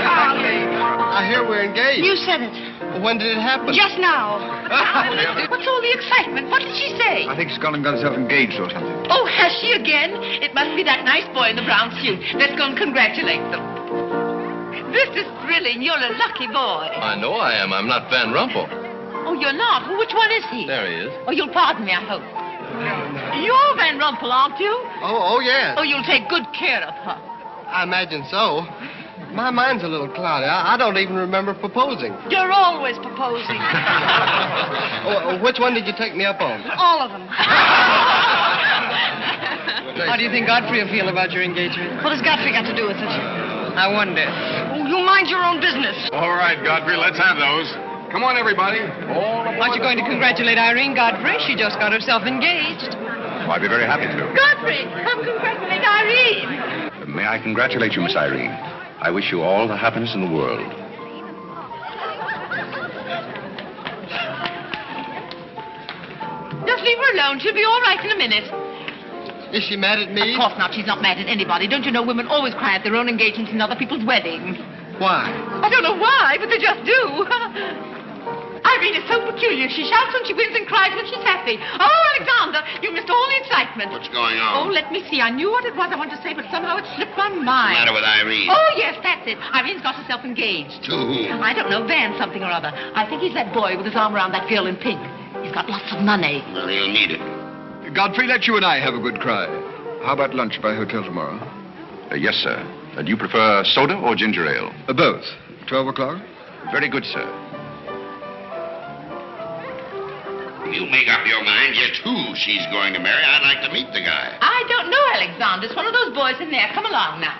Charlie. I hear we're engaged. You said it. Well, when did it happen? Just now. What's all the excitement? What did she say? I think she's gone and got herself engaged or something. Oh, has she again? It must be that nice boy in the brown suit. Let's go and congratulate them. This is thrilling. You're a lucky boy. I know I am. I'm not Van Rumpel. Oh, you're not? Well, which one is he? There he is. Oh, you'll pardon me, I hope. You're Van Rumpel, aren't you? Oh, yes. Oh, you'll take good care of her. I imagine so. My mind's a little cloudy. I don't even remember proposing. You're always proposing. Which one did you take me up on? All of them. How do you think Godfrey will feel about your engagement? What has Godfrey got to do with it? I wonder. Oh, you mind your own business. All right, Godfrey, let's have those. Come on, everybody. Aren't you going to congratulate Irene, Godfrey? She just got herself engaged. Oh, I'd be very happy to. Godfrey, come congratulate Irene. May I congratulate you, Miss Irene? I wish you all the happiness in the world. Just leave her alone. She'll be all right in a minute. Is she mad at me? Of course not. She's not mad at anybody. Don't you know women always cry at their own engagements and other people's weddings? Why? I don't know why, but they just do. Irene is so peculiar. She shouts when she wins and cries when she's happy. Oh, Alexander, you missed all the excitement. What's going Oh, on? let me see. I knew what it was I wanted to say, but somehow it slipped my What's mind. the matter with Irene? Oh, yes, that's it. Irene's got herself engaged. To whom? I don't know, Van something or other. I think he's that boy with his arm around that girl in pink. He's got lots of money. Well, he'll need it. Godfrey, let you and I have a good cry. How about lunch by hotel tomorrow? Yes, sir. Do you prefer soda or ginger ale? Both. 12 o'clock? Very good, sir. You make up your mind just who she's going to marry. I'd like to meet the guy. I don't know, Alexander. It's one of those boys in there. Come along now.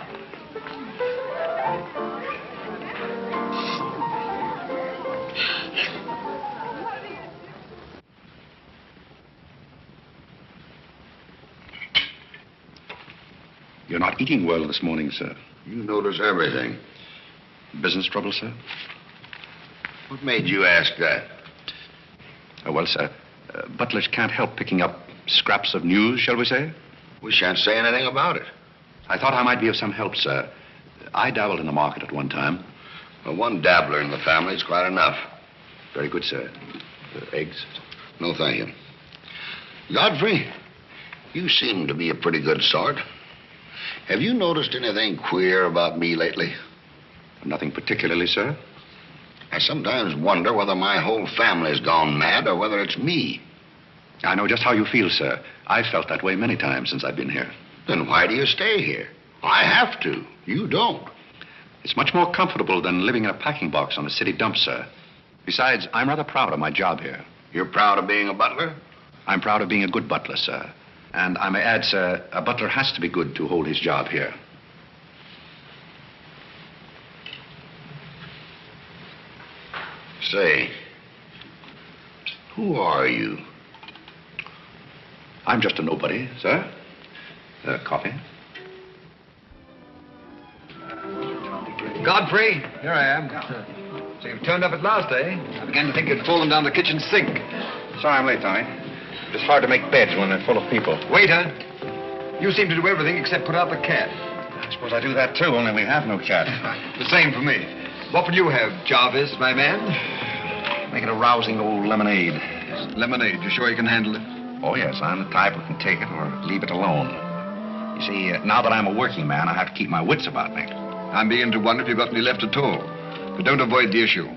You're not eating well this morning, sir. You notice everything. Business trouble, sir? What made you ask that? Well, sir, butlers can't help picking up scraps of news, shall we say? We shan't say anything about it. I thought I might be of some help, sir. I dabbled in the market at one time. Well, one dabbler in the family is quite enough. Very good, sir. Eggs? No, thank you. Godfrey, you seem to be a pretty good sort. Have you noticed anything queer about me lately? Nothing particularly, sir. I sometimes wonder whether my whole family's gone mad or whether it's me. I know just how you feel, sir. I've felt that way many times since I've been here. Then why do you stay here? I have to. You don't. It's much more comfortable than living in a packing box on a city dump, sir. Besides, I'm rather proud of my job here. You're proud of being a butler? I'm proud of being a good butler, sir. And I may add, sir, a butler has to be good to hold his job here. Say, who are you? I'm just a nobody, sir. Coffee? Godfrey, here I am. So you've turned up at last, eh? I began to think you'd fallen down the kitchen sink. Sorry I'm late, Tommy. It's hard to make beds when they're full of people. Waiter, you seem to do everything except put out the cat. I suppose I do that, too, only we have no cat. The same for me. What will you have, Jarvis, my man? Make it a rousing old lemonade. Lemonade. You sure you can handle it? Oh, yes. I'm the type who can take it or leave it alone. You see, now that I'm a working man, I have to keep my wits about me. I'm beginning to wonder if you've got any left at all. But don't avoid the issue.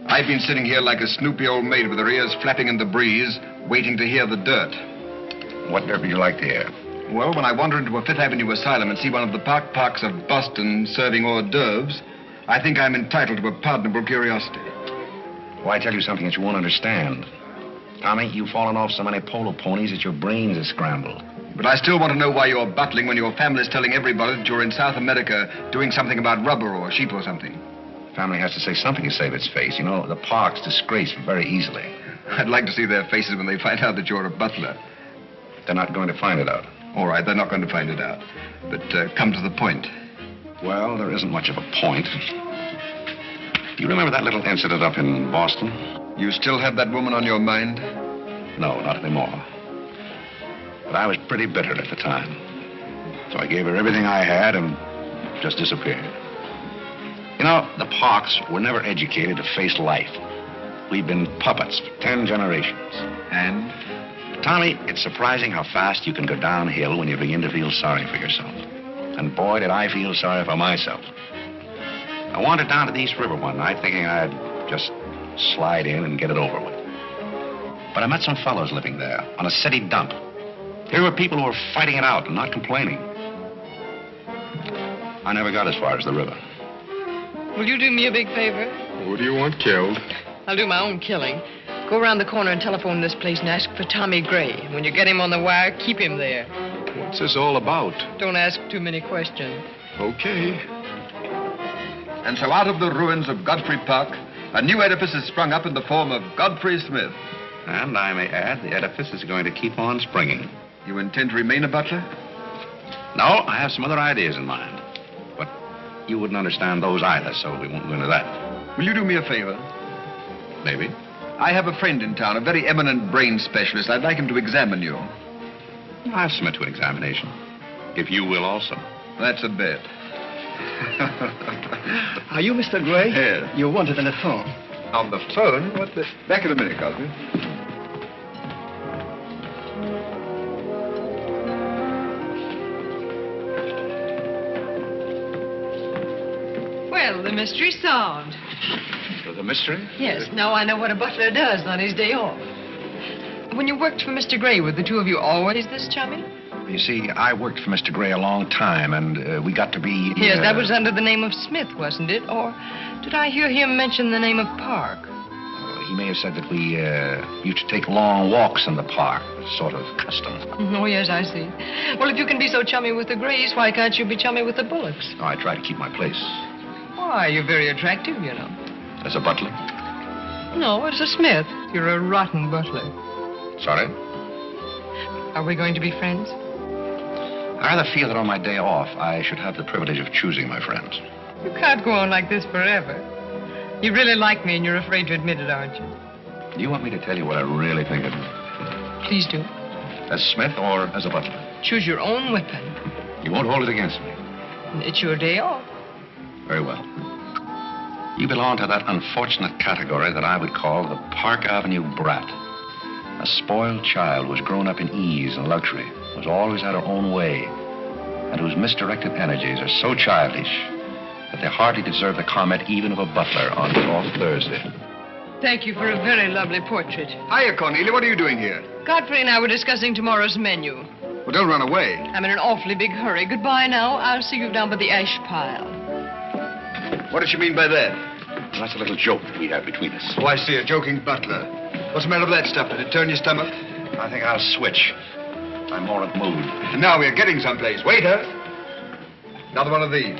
I've been sitting here like a snoopy old maid with her ears flapping in the breeze, waiting to hear the dirt. What dirt would you like to hear? Well, when I wander into a Fifth Avenue asylum and see one of the parks of Boston serving hors d'oeuvres, I think I'm entitled to a pardonable curiosity. Why, I tell you something that you won't understand. Tommy, you've fallen off so many polo ponies that your brains are scrambled. But I still want to know why you're bustling when your family's telling everybody that you're in South America doing something about rubber or sheep or something. Family has to say something to save its face. You know, the park's disgraced very easily. I'd like to see their faces when they find out that you're a butler. They're not going to find it out. All right, they're not going to find it out. But come to the point. Well, there isn't much of a point. You remember that little incident up in Boston? You still have that woman on your mind? No, not anymore. But I was pretty bitter at the time. So I gave her everything I had and just disappeared. You know, the Parks were never educated to face life. We've been puppets for 10 generations. And? Tommy, it's surprising how fast you can go downhill when you begin to feel sorry for yourself. And boy, did I feel sorry for myself. I wandered down to the East River one night thinking I'd just slide in and get it over with. But I met some fellows living there on a city dump. Here were people who were fighting it out and not complaining. I never got as far as the river. Will you do me a big favor? Who do you want killed? I'll do my own killing. Go around the corner and telephone this place and ask for Tommy Gray. When you get him on the wire, keep him there. What's this all about? Don't ask too many questions. Okay. And so out of the ruins of Godfrey Park, a new edifice has sprung up in the form of Godfrey Smith. And I may add, the edifice is going to keep on springing. You intend to remain a butler? No, I have some other ideas in mind. But you wouldn't understand those either, so we won't go into that. Will you do me a favor? Maybe. I have a friend in town, a very eminent brain specialist. I'd like him to examine you. I'll submit to an examination. If you will also. That's a bet. Are you Mr. Gray? Yes. You're wanted on the phone. On the phone? What the... Back in a minute, Cosby. Well, the mystery's solved. The mystery? Yes, now I know what a butler does on his day off. When you worked for Mr. Gray, were the two of you always this chummy? You see, I worked for Mr. Gray a long time, and we got to be... Yes, that was under the name of Smith, wasn't it? Or did I hear him mention the name of Park? He may have said that we used to take long walks in the park, sort of custom. Oh, yes, I see. Well, if you can be so chummy with the Grays, why can't you be chummy with the Bullocks? Oh, I try to keep my place. Why, you're very attractive, you know. As a butler? No, as a Smith. You're a rotten butler. Sorry? Are we going to be friends? I rather feel that on my day off, I should have the privilege of choosing my friends. You can't go on like this forever. You really like me and you're afraid to admit it, aren't you? Do you want me to tell you what I really think of you? Please do. As Smith or as a butler? Choose your own weapon. You won't hold it against me. It's your day off. Very well. You belong to that unfortunate category that I would call the Park Avenue brat. A spoiled child who has grown up in ease and luxury, who's always had her own way, and whose misdirected energies are so childish that they hardly deserve the comment even of a butler on his off Thursday. Thank you for a very lovely portrait. Hiya, Cornelia. What are you doing here? Godfrey and I were discussing tomorrow's menu. Well, don't run away. I'm in an awfully big hurry. Goodbye now. I'll see you down by the ash pile. What does she mean by that? Well, that's a little joke that we have between us. Oh, I see. A joking butler. What's the matter with that stuff? Did it turn your stomach? I think I'll switch. I'm more in the mood. And now we're getting someplace. Waiter! Another one of these.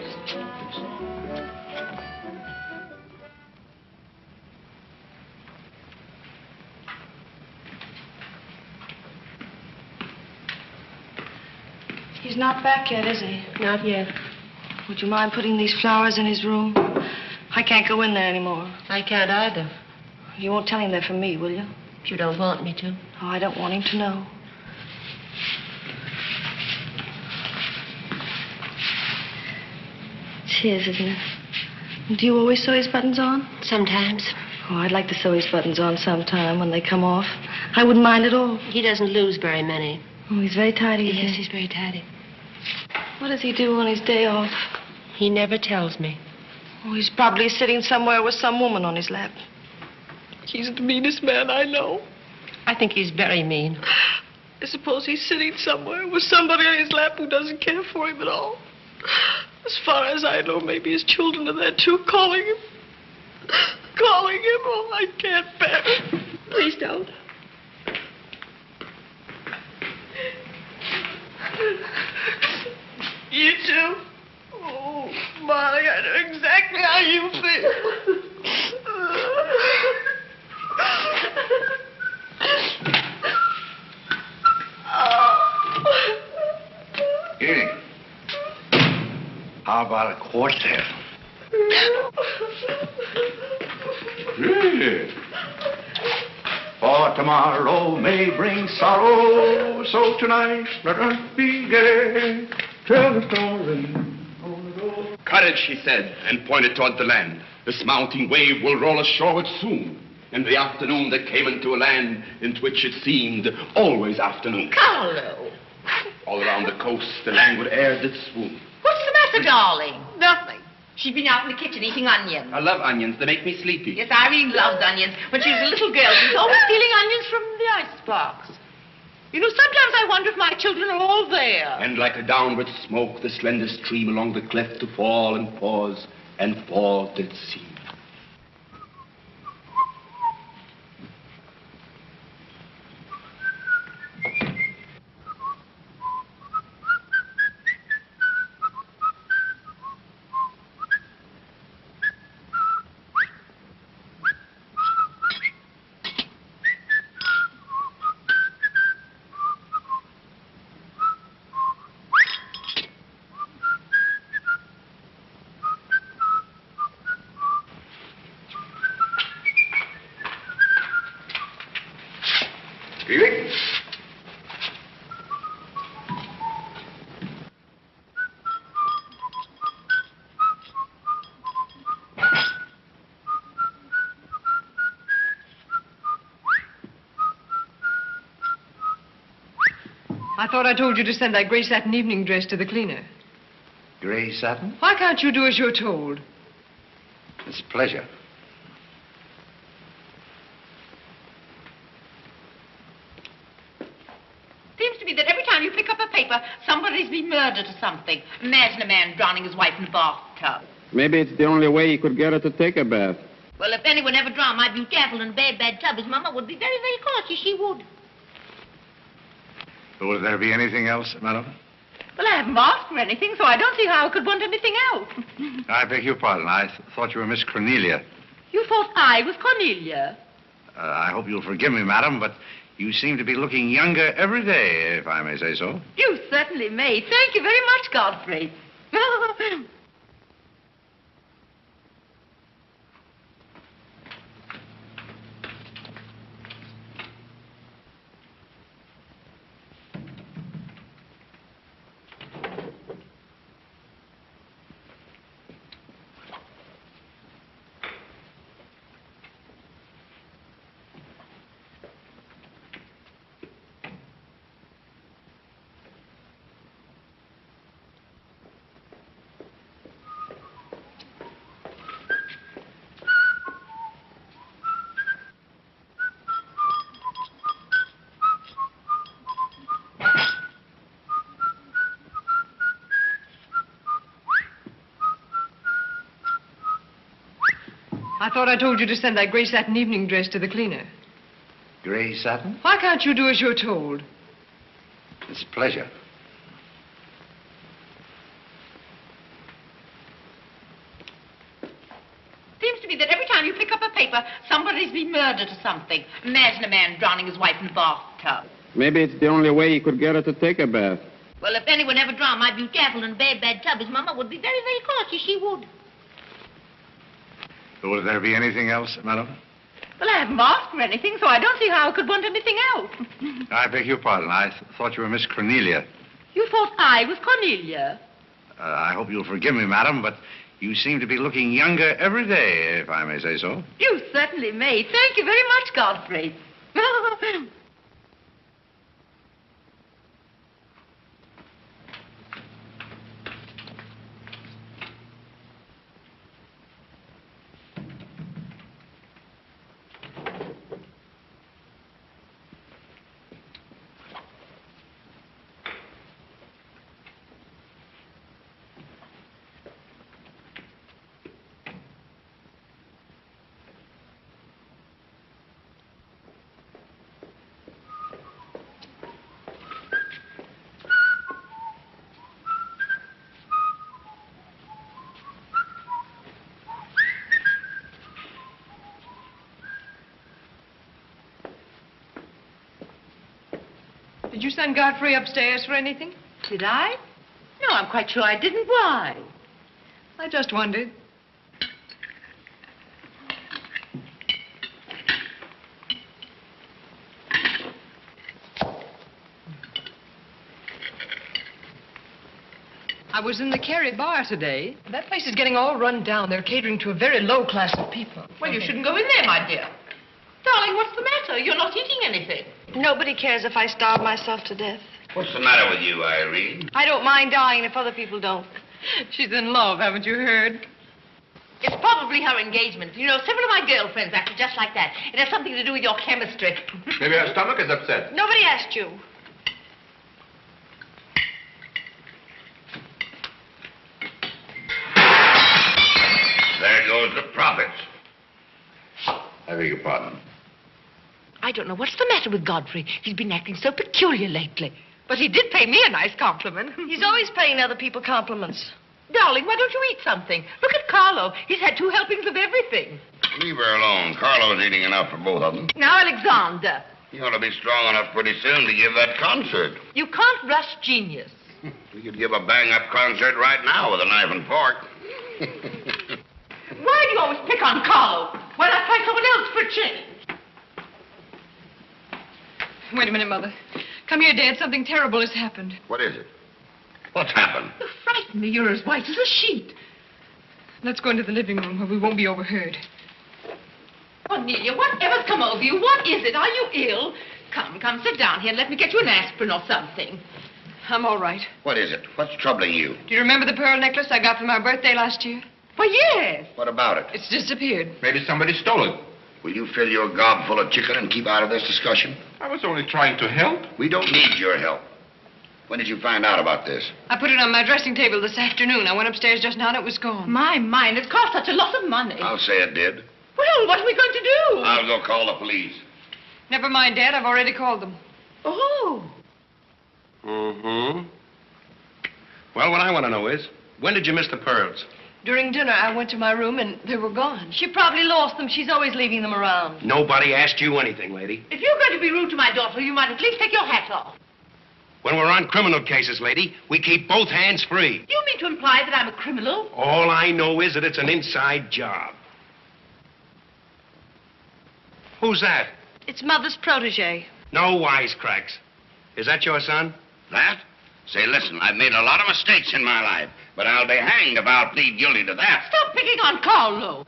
He's not back yet, is he? Not yet. Would you mind putting these flowers in his room? I can't go in there anymore. I can't either. You won't tell him they're from me, will you? If you don't want me to. Oh, I don't want him to know. It's his, isn't it? Do you always sew his buttons on? Sometimes. Oh, I'd like to sew his buttons on sometime when they come off. I wouldn't mind at all. He doesn't lose very many. Oh, he's very tidy. Yes, he's very tidy. What does he do on his day off? He never tells me. Oh, he's probably sitting somewhere with some woman on his lap. He's the meanest man I know. I think he's very mean. I suppose he's sitting somewhere with somebody on his lap who doesn't care for him at all. As far as I know, maybe his children are there too, calling him. Calling him. Oh, I can't bear it. Please don't. You too? Oh, Molly, I know exactly how you feel. Evening. How about a quartet? Yeah. For tomorrow may bring sorrow, so tonight let us be gay. Tell the story. Courage, he said, and pointed toward the land. This mounting wave will roll us shoreward soon. In the afternoon they came into a land into which it seemed always afternoon. Carlo. All around the coast the languid air did swoon. What's the matter, darling? Nothing. She's been out in the kitchen eating onions. I love onions. They make me sleepy. Yes, Irene loved onions. When she was a little girl, she was always stealing onions from the icebox. You know, sometimes I wonder if my children are all there. And like a downward smoke, the slender stream along the cleft to fall and pause, and fall did seem. I thought I told you to send that gray satin evening dress to the cleaner. Gray satin? Why can't you do as you're told? It's a pleasure. Seems to me that every time you pick up a paper, somebody's been murdered or something. Imagine a man drowning his wife in a bathtub. Maybe it's the only way he could get her to take a bath. Well, if anyone ever drowned my beautiful in a bad tub, his mama would be very, very cautious. She would. Will there be anything else, madam? Well, I haven't asked for anything, so I don't see how I could want anything else. I beg your pardon. I thought you were Miss Cornelia. You thought I was Cornelia? I hope you'll forgive me, madam, but you seem to be looking younger every day, if I may say so. You certainly may. Thank you very much, Godfrey. I thought I told you to send that gray satin evening dress to the cleaner. Gray satin? Why can't you do as you're told? It's a pleasure. Seems to me that every time you pick up a paper, somebody's been murdered or something. Imagine a man drowning his wife in a bathtub. Maybe it's the only way he could get her to take a bath. Well, if anyone ever drowned my beautiful in a bad tub, his mama would be very, very cautious. She would. Will there be anything else, madam? Well, I haven't asked for anything, so I don't see how I could want anything else. I beg your pardon. I thought you were Miss Cornelia. You thought I was Cornelia? I hope you'll forgive me, madam, but you seem to be looking younger every day, if I may say so. You certainly may. Thank you very much, Godfrey. Did you send Godfrey upstairs for anything? Did I? No, I'm quite sure I didn't. Why? I just wondered. I was in the Cary bar today. That place is getting all run down. They're catering to a very low class of people. Well, you shouldn't go in there, my dear. Darling, what's the matter? You're not eating anything. Nobody cares if I starve myself to death. What's the matter with you, Irene? I don't mind dying if other people don't. She's in love, haven't you heard? It's probably her engagement. You know, several of my girlfriends acted just like that. It has something to do with your chemistry. Maybe her stomach is upset. Nobody asked you. There goes the profits. I beg your pardon. I don't know what's the matter with Godfrey. He's been acting so peculiar lately. But he did pay me a nice compliment. He's always paying other people compliments. Darling, why don't you eat something? Look at Carlo. He's had 2 helpings of everything. Leave her alone. Carlo's eating enough for both of them. Now, Alexander. You ought to be strong enough pretty soon to give that concert. You can't rush genius. We could give a bang-up concert right now with a knife and fork. Why do you always pick on Carlo? Why not try someone else for a change? Wait a minute, Mother. Come here, Dad. Something terrible has happened. What is it? What's happened? You frighten me. You're as white as a sheet. Let's go into the living room where we won't be overheard. Cornelia, whatever's come over you? What is it? Are you ill? Come, sit down here and let me get you an aspirin or something. I'm all right. What is it? What's troubling you? Do you remember the pearl necklace I got for my birthday last year? Why, yes. What about it? It's disappeared. Maybe somebody stole it. Will you fill your gob full of chicken and keep out of this discussion? I was only trying to help. We don't need your help. When did you find out about this? I put it on my dressing table this afternoon. I went upstairs just now and it was gone. My mind, it cost such a lot of money. I'll say it did. Well, what are we going to do? I'll go call the police. Never mind, Dad. I've already called them. Oh. Mm-hmm. Well, what I want to know is, when did you miss the pearls? During dinner, I went to my room and they were gone. She probably lost them. She's always leaving them around. Nobody asked you anything, lady. If you're going to be rude to my daughter, you might at least take your hat off. When we're on criminal cases, lady, we keep both hands free. You mean to imply that I'm a criminal? All I know is that it's an inside job. Who's that? It's Mother's protege. No wisecracks. Is that your son? That? Say, listen, I've made a lot of mistakes in my life, but I'll be hanged if I'll plead guilty to that. Stop picking on Carlo.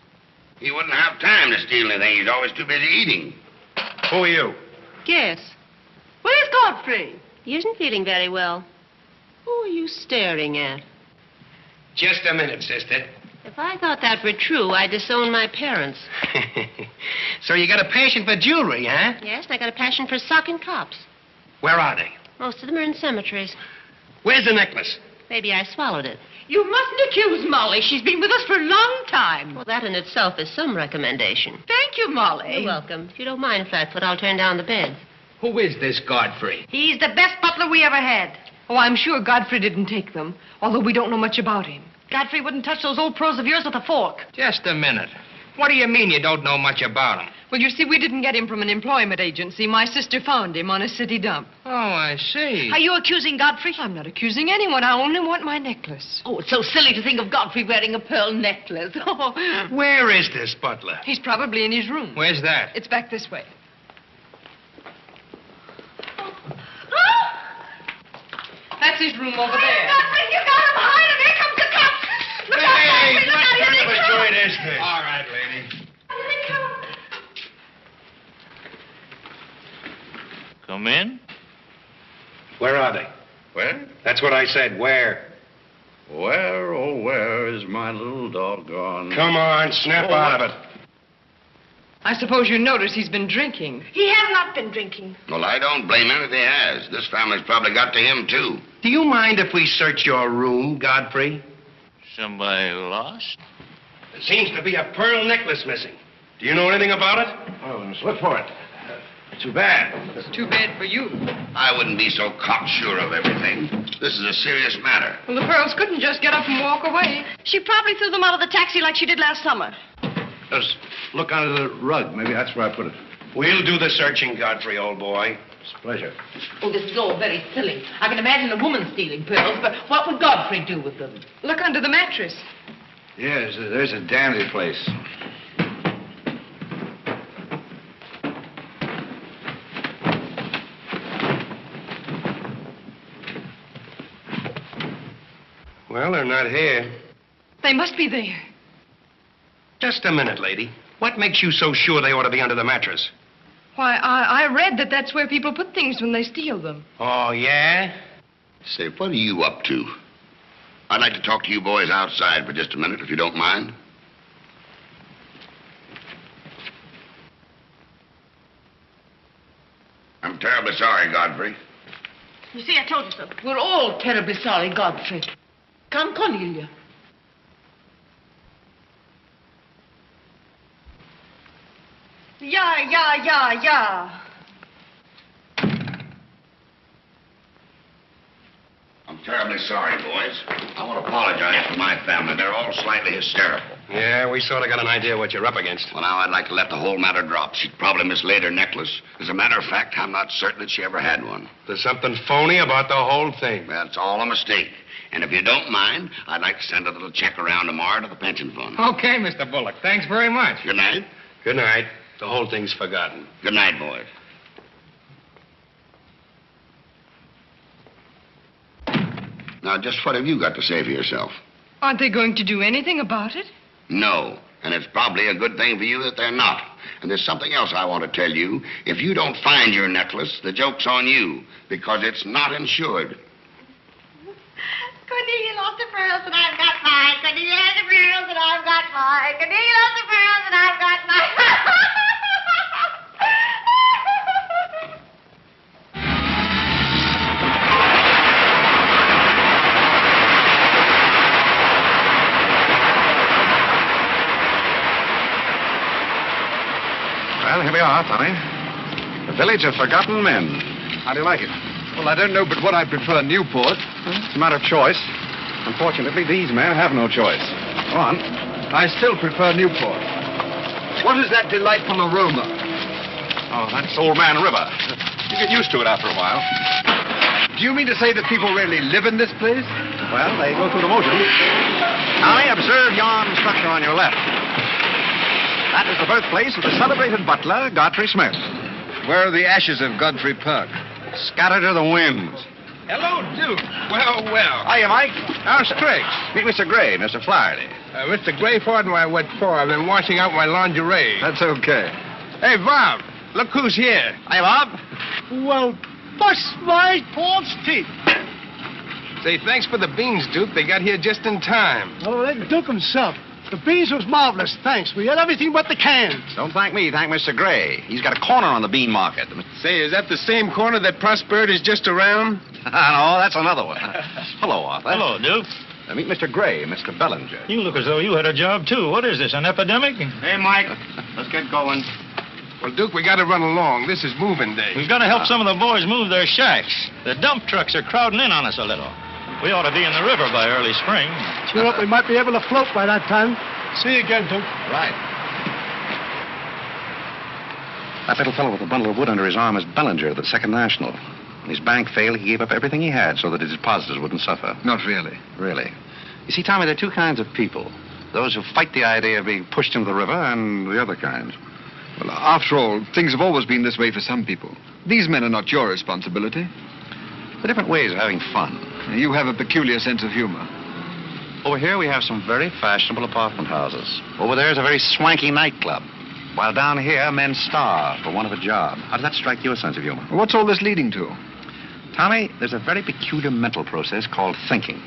He wouldn't have time to steal anything. He's always too busy eating. Who are you? Yes. Where's Godfrey? He isn't feeling very well. Who are you staring at? Just a minute, sister. If I thought that were true, I'd disown my parents. So you got a passion for jewelry, huh? Yes, and I got a passion for socking cops. Where are they? Most of them are in cemeteries. Where's the necklace? Maybe I swallowed it. You mustn't accuse Molly. She's been with us for a long time. Well, that in itself is some recommendation. Thank you, Molly. You're welcome. If you don't mind, Flatfoot, I'll turn down the bed. Who is this Godfrey? He's the best butler we ever had. Oh, I'm sure Godfrey didn't take them, although we don't know much about him. Godfrey wouldn't touch those old pearls of yours with a fork. Just a minute. What do you mean you don't know much about him? Well, you see, we didn't get him from an employment agency. My sister found him on a city dump. Oh, I see. Are you accusing Godfrey? I'm not accusing anyone. I only want my necklace. Oh, it's so silly to think of Godfrey wearing a pearl necklace. Where is this butler? He's probably in his room. Where's that? It's back this way. That's his room over there. Godfrey, you got him behind him. Here comes the cops. Look out, Godfrey, look out. Here they come. joint is this? All right, lady. Here they come. Come in. Where are they? Where? That's what I said. Where? Where, oh, where is my little doggone? Come on, snap out of it. I suppose you notice he's been drinking. He has not been drinking. Well, I don't blame him if he has. This family's probably got to him, too. Do you mind if we search your room, Godfrey? Somebody lost? There seems to be a pearl necklace missing. Do you know anything about it? Oh, slip for it. Too bad. It's too bad for you. I wouldn't be so cocksure of everything. This is a serious matter. Well, the pearls couldn't just get up and walk away. She probably threw them out of the taxi like she did last summer. Just look under the rug. Maybe that's where I put it. We'll do the searching, Godfrey, old boy. It's a pleasure. Oh, this is all very silly. I can imagine a woman stealing pearls, but what would Godfrey do with them? Look under the mattress. Yes, there's a dandy place. Well, they're not here. They must be there. Just a minute, lady. What makes you so sure they ought to be under the mattress? Why, I read that that's where people put things when they steal them. Oh, yeah? Say, what are you up to? I'd like to talk to you boys outside for just a minute, if you don't mind. I'm terribly sorry, Godfrey. You see, I told you so. We're all terribly sorry, Godfrey. Come, Cornelia. Yeah. I'm terribly sorry, boys. I want to apologize for my family. They're all slightly hysterical. Yeah, we sort of got an idea what you're up against. Well, now, I'd like to let the whole matter drop. She'd probably mislaid her necklace. As a matter of fact, I'm not certain that she ever had one. There's something phony about the whole thing. That's all a mistake. And if you don't mind, I'd like to send a little check around tomorrow to the pension fund. Okay, Mr. Bullock. Thanks very much. Good night. Good night. The whole thing's forgotten. Good night, boys. Now, just what have you got to say for yourself? Aren't they going to do anything about it? No. And it's probably a good thing for you that they're not. And there's something else I want to tell you. If you don't find your necklace, the joke's on you, because it's not insured. Cornelia lost the pearls and I've got mine. Cornelia has the pearls and I've got mine. Cornelia lost the pearls and I've got mine. Well, here we are, Tommy. The Village of Forgotten Men. How do you like it? Well, I don't know but what I prefer Newport. It's a matter of choice. Unfortunately, these men have no choice. Go on. I still prefer Newport. What is that delightful aroma? Oh, that's Old Man River. You get used to it after a while. Do you mean to say that people really live in this place? Well, they go through the motions. Tommy, observe yon structure on your left. That is the birthplace of the celebrated butler, Godfrey Smith. Where are the ashes of Godfrey Park? Scattered to the winds. Hello, Duke. Well. Hiya, Mike. How's tricks? Meet Mr. Gray, Mr. Flaherty. Mr. Gray, pardon my wet floor. I've been washing out my lingerie. That's okay. Hey, Bob, look who's here. Hiya, Bob. Well, bust my Paul's teeth. Say, thanks for the beans, Duke. They got here just in time. Oh, let the Duke himself. The beans was marvelous, thanks. We had everything but the cans. Don't thank me, thank Mr. Gray. He's got a corner on the bean market. Say, is that the same corner that Prosperity is just around? No, that's another one. Hello, Arthur. Hello, Duke. Meet Mr. Gray, Mr. Bellinger. You look as though you had a job, too. What is this, an epidemic? Hey, Mike. Let's get going. Well, Duke, we got to run along. This is moving day. We've got to help some of the boys move their shacks. The dump trucks are crowding in on us a little. We ought to be in the river by early spring. Cheer up, we might be able to float by that time. See you again, Duke. Right. That little fellow with the bundle of wood under his arm is Bellinger of the Second National. When his bank failed, he gave up everything he had so that his depositors wouldn't suffer. Not really. Really. You see, Tommy, there are two kinds of people. Those who fight the idea of being pushed into the river and the other kind. Well, after all, things have always been this way for some people. These men are not your responsibility. They're different ways of having fun. You have a peculiar sense of humor. Over here, we have some very fashionable apartment houses. Over there is a very swanky nightclub. While down here, men starve for want of a job. How does that strike your sense of humor? What's all this leading to? Tommy, there's a very peculiar mental process called thinking.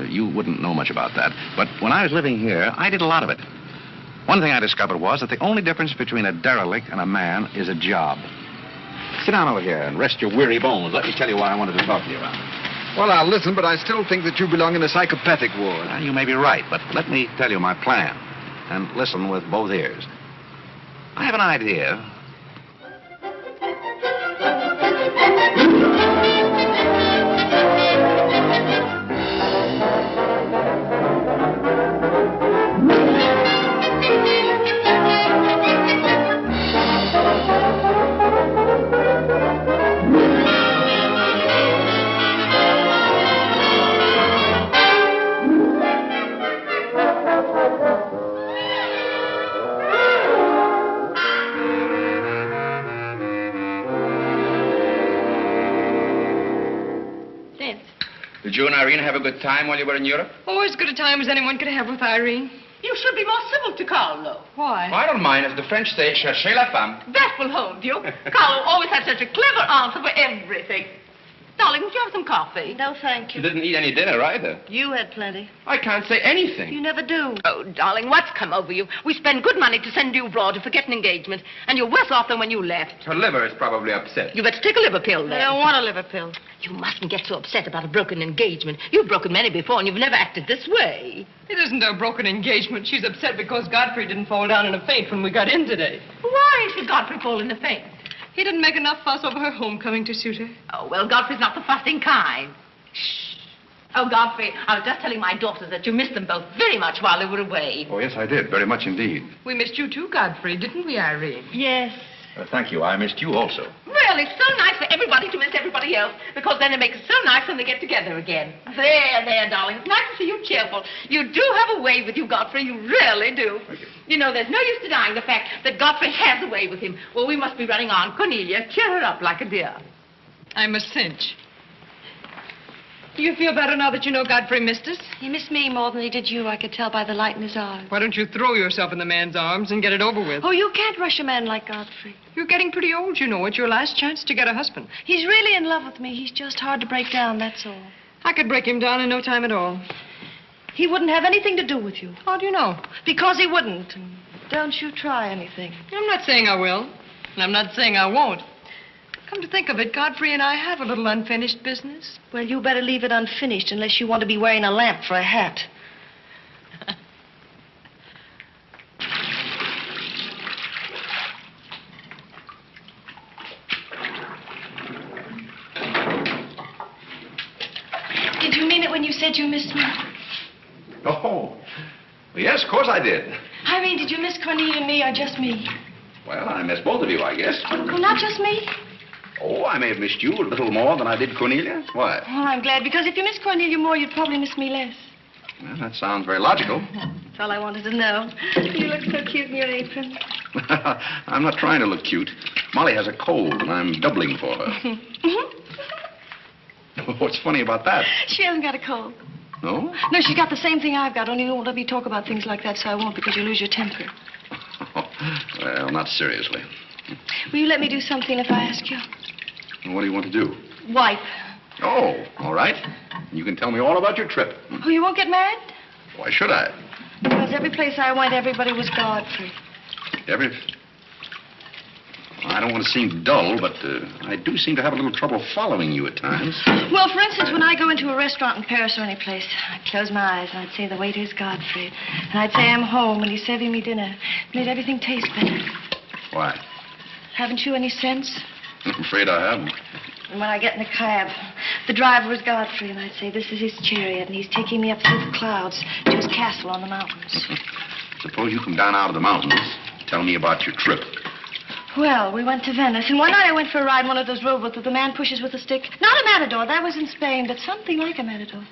You wouldn't know much about that. But when I was living here, I did a lot of it. One thing I discovered was that the only difference between a derelict and a man is a job. Sit down over here and rest your weary bones. Let me tell you why I wanted to talk to you about it. Well, I'll listen, but I still think that you belong in a psychopathic ward. Well, you may be right, but let me tell you my plan. And listen with both ears. I have an idea. you and Irene have a good time while you were in Europe? Oh, as good a time as anyone could have with Irene. You should be more civil to Carlo. Why? I don't mind. As the French say, cherchez la femme. That will hold you. Carlo always had such a clever answer for everything. Darling, would you have some coffee? No, thank You you. didn't eat any dinner either. You had plenty. I can't say anything. You never do. Oh, darling, what's come over you? We spend good money to send you abroad to forget an engagement, and you're worse off than when you left. Her liver is probably upset. You better take a liver pill, then. I don't want a liver pill. You mustn't get so upset about a broken engagement. You've broken many before, and you've never acted this way. It isn't a broken engagement. She's upset because Godfrey didn't fall down in a faint when we got in today. Why should Godfrey fall in a faint? He didn't make enough fuss over her homecoming to suit her. Oh, well, Godfrey's not the fussing kind. Shh. Oh, Godfrey, I was just telling my daughters that you missed them both very much while they were away. Oh, yes, I did. Very much indeed. We missed you too, Godfrey, didn't we, Irene? Yes. Thank you. I missed you also. Really, it's so nice for everybody to miss everybody else, because then it makes it so nice when they get together again. There, darling. It's nice to see you cheerful. You do have a way with you, Godfrey. You really do. Thank you. You know, there's no use denying the fact that Godfrey has a way with him. Well, we must be running on. Cornelia, cheer her up like a dear. I'm a cinch. Do you feel better now that you know Godfrey missed us? He missed me more than he did you. I could tell by the light in his eyes. Why don't you throw yourself in the man's arms and get it over with? Oh, you can't rush a man like Godfrey. You're getting pretty old, you know. It's your last chance to get a husband. He's really in love with me. He's just hard to break down, that's all. I could break him down in no time at all. He wouldn't have anything to do with you. How do you know? Because he wouldn't. And don't you try anything. I'm not saying I will, and I'm not saying I won't. Come to think of it, Godfrey and I have a little unfinished business. Well, you better leave it unfinished unless you want to be wearing a lamp for a hat. Did you mean it when you said you missed me? Oh, yes, of course I did. Irene, did you miss Cornelia and me or just me? Well, I missed both of you, I guess. Oh, not just me? Oh, I may have missed you a little more than I did Cornelia. Why? Oh, I'm glad, because if you miss Cornelia more, you'd probably miss me less. Well, that sounds very logical. That's all I wanted to know. You look so cute in your apron. I'm not trying to look cute. Molly has a cold, and I'm doubling for her. What's funny about that? She hasn't got a cold. No? No, she's got the same thing I've got, only you won't let me talk about things like that, so I won't, because you lose your temper. Well, not seriously. Will you let me do something if I ask you? What do you want to do? Wipe. Oh, all right. You can tell me all about your trip. Oh, you won't get married? Why should I? Because every place I went, everybody was Godfrey. I don't want to seem dull, but I do seem to have a little trouble following you at times. Well, for instance, when I go into a restaurant in Paris or any place, I'd close my eyes and I'd say the waiter's Godfrey. And I'd say I'm home and he's serving me dinner. It made everything taste better. Why? Haven't you any sense? I'm afraid I haven't. And when I get in the cab, the driver was Godfrey, and I'd say, this is his chariot, and he's taking me up through the clouds to his castle on the mountains. Suppose you come down out of the mountains. Tell me about your trip. Well, we went to Venice, and one night I went for a ride in one of those rowboats that the man pushes with a stick. Not a matador, that was in Spain, but something like a matador.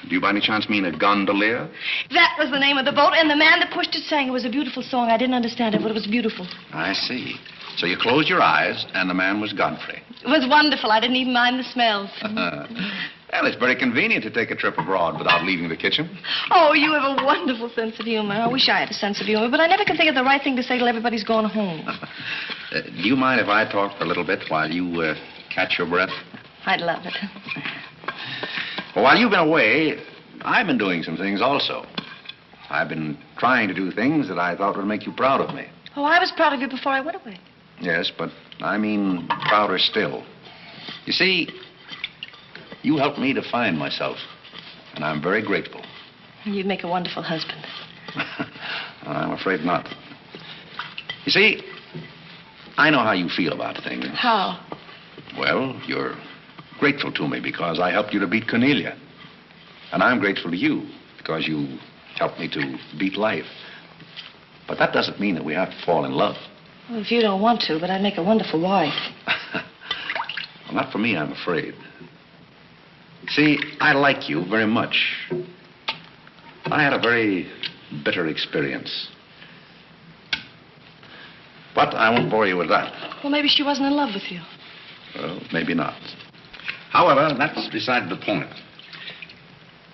Do you by any chance mean a gondolier? That was the name of the boat, and the man that pushed it sang. It was a beautiful song. I didn't understand it, but it was beautiful. I see. So you closed your eyes, and the man was Godfrey. It was wonderful. I didn't even mind the smells. Well, it's very convenient to take a trip abroad without leaving the kitchen. Oh, you have a wonderful sense of humor. I wish I had a sense of humor, but I never can think of the right thing to say till everybody's gone home. Do you mind if I talk for a little bit while you catch your breath? I'd love it. Well, while you've been away, I've been doing some things also. I've been trying to do things that I thought would make you proud of me. Oh, I was proud of you before I went away. Yes, but I mean prouder still. You see, you helped me to find myself, and I'm very grateful. You'd make a wonderful husband. I'm afraid not. You see, I know how you feel about things. How? Well, you're grateful to me because I helped you to beat Cornelia. And I'm grateful to you because you helped me to beat life. But that doesn't mean that we have to fall in love. Well, if you don't want to, but I'd make a wonderful wife. Well, not for me, I'm afraid. See, I like you very much. I had a very bitter experience. But I won't bore you with that. Well, maybe she wasn't in love with you. Well, maybe not. However, that's beside the point.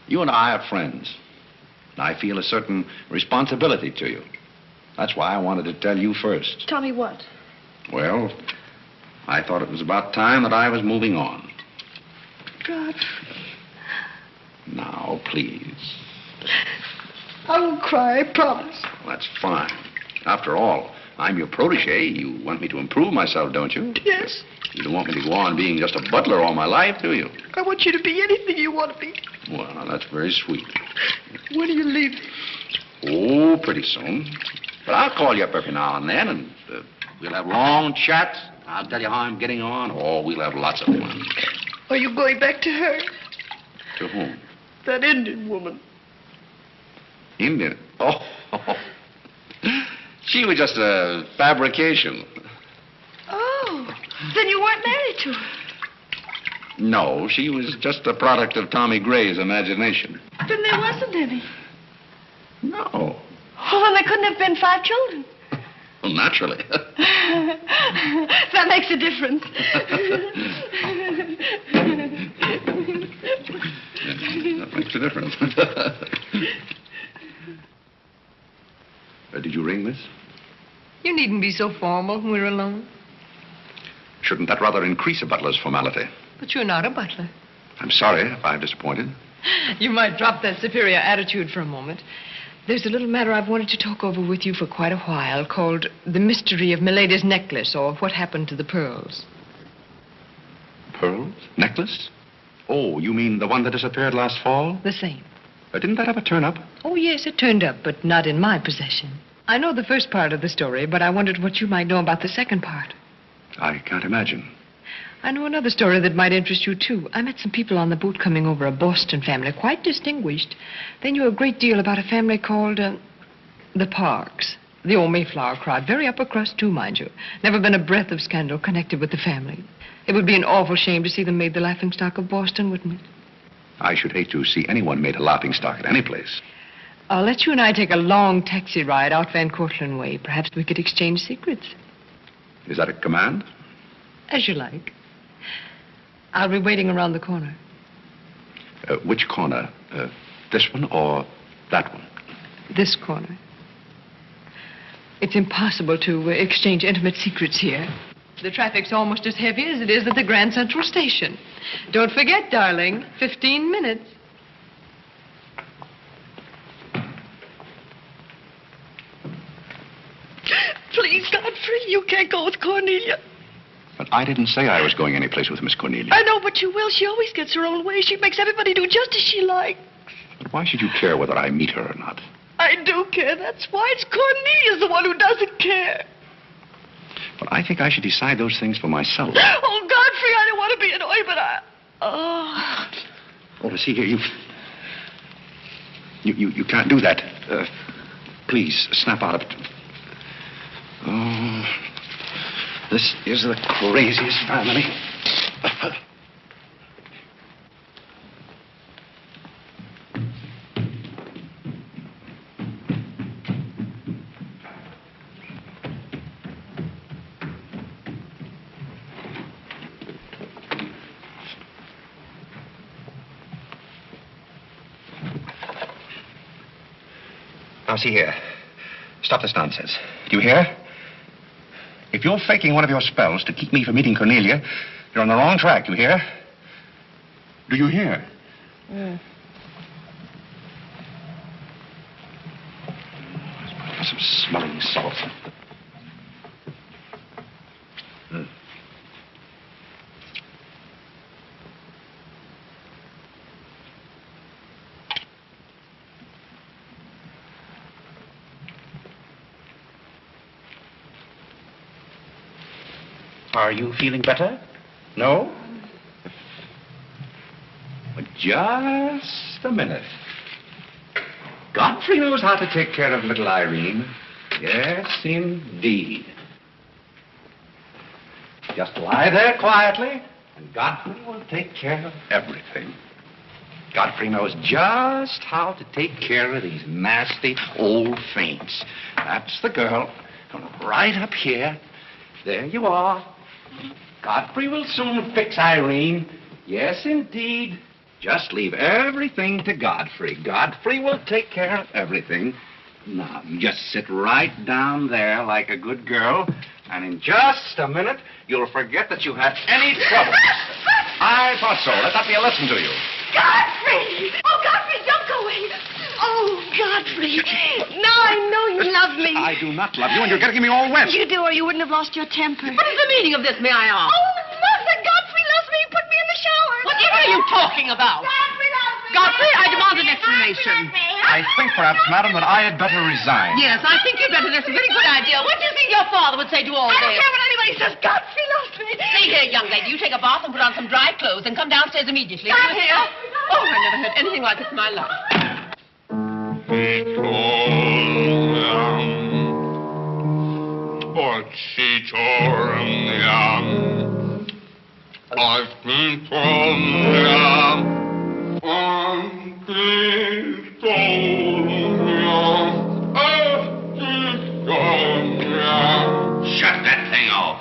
You and I are friends. I feel a certain responsibility to you. That's why I wanted to tell you first. Tell me what? Well, I thought it was about time that I was moving on. Godfrey. Now, please. I won't cry, I promise. Well, that's fine. After all, I'm your protege. You want me to improve myself, don't you? Yes. You don't want me to go on being just a butler all my life, do you? I want you to be anything you want to be. Well, now, that's very sweet. When are you leaving? Oh, pretty soon. But I'll call you up every now and then, and we'll have long chats. I'll tell you how I'm getting on. Oh, we'll have lots of fun. Are you going back to her? To whom? That Indian woman. Indian? Oh. She was just a fabrication. Oh, then you weren't married to her. No, she was just a product of Tommy Gray's imagination. Then there wasn't any. No. Oh, then there couldn't have been 5 children. Well, naturally. That makes a difference. That makes a difference. Did you ring, miss? You needn't be so formal when we're alone. Shouldn't that rather increase a butler's formality? But you're not a butler. I'm sorry if I've disappointed. You might drop that superior attitude for a moment. There's a little matter I've wanted to talk over with you for quite a while called The Mystery of Milady's Necklace, or What Happened to the Pearls. Pearls? Necklace? Oh, you mean the one that disappeared last fall? The same. Didn't that ever turn up? Oh, yes, it turned up, but not in my possession. I know the first part of the story, but I wondered what you might know about the second part. I can't imagine. I know another story that might interest you, too. I met some people on the boat coming over, a Boston family, quite distinguished. They knew a great deal about a family called, the Parks. The old Mayflower crowd. Very upper crust, too, mind you. Never been a breath of scandal connected with the family. It would be an awful shame to see them made the laughingstock of Boston, wouldn't it? I should hate to see anyone made a laughingstock at any place. I'll let you and I take a long taxi ride out Van Cortlandt Way. Perhaps we could exchange secrets. Is that a command? As you like. I'll be waiting around the corner. Which corner? This one or that one? This corner. It's impossible to exchange intimate secrets here. The traffic's almost as heavy as it is at the Grand Central Station. Don't forget, darling, 15 minutes. Please, Godfrey, you can't go with Cornelia. But I didn't say I was going anyplace with Miss Cornelia. I know, but you will. She always gets her own way. She makes everybody do just as she likes. But why should you care whether I meet her or not? I do care. That's why. It's Cornelia's the one who doesn't care. But I think I should decide those things for myself. Oh, Godfrey, I don't want to be annoyed, but I... Oh, see here, you can't do that. Please, snap out of it. Oh, this is the craziest family. Now, see here. Stop this nonsense. Do you hear? If you're faking one of your spells to keep me from meeting Cornelia, you're on the wrong track, you hear? Do you hear? Mm. Let's put some smelling salt. Are you feeling better? No? But just a minute. Godfrey knows how to take care of little Irene. Yes, indeed. Just lie there quietly, and Godfrey will take care of everything. Godfrey knows just how to take care of these nasty old faints. That's the girl. Come right up here. There you are. Godfrey will soon fix Irene. Yes, indeed. Just leave everything to Godfrey. Godfrey will take care of everything. Now, you just sit right down there like a good girl, and in just a minute, you'll forget that you had any trouble. I thought so. Let that be a lesson to you. Godfrey! Oh, Godfrey, don't go away. Oh, Godfrey. Now I know you love me. I do not love you, and you're getting me all wet. You do, or you wouldn't have lost your temper. What is the meaning of this, may I ask? Oh, Mother, Godfrey loves me. He put me in the shower. Whatever are you talking about? Godfrey loves me. Godfrey, I demand an explanation. I think, perhaps, madam, that I had better resign. Yes, I think you'd better. That's a very good idea. What do you think your father would say to all I this? don't care what anybody says. Godfrey loves me. See here, young lady, you take a bath and put on some dry clothes and come downstairs immediately. Godfrey. You hear? Oh, I never heard anything like this in my life. I've been Shut that thing off.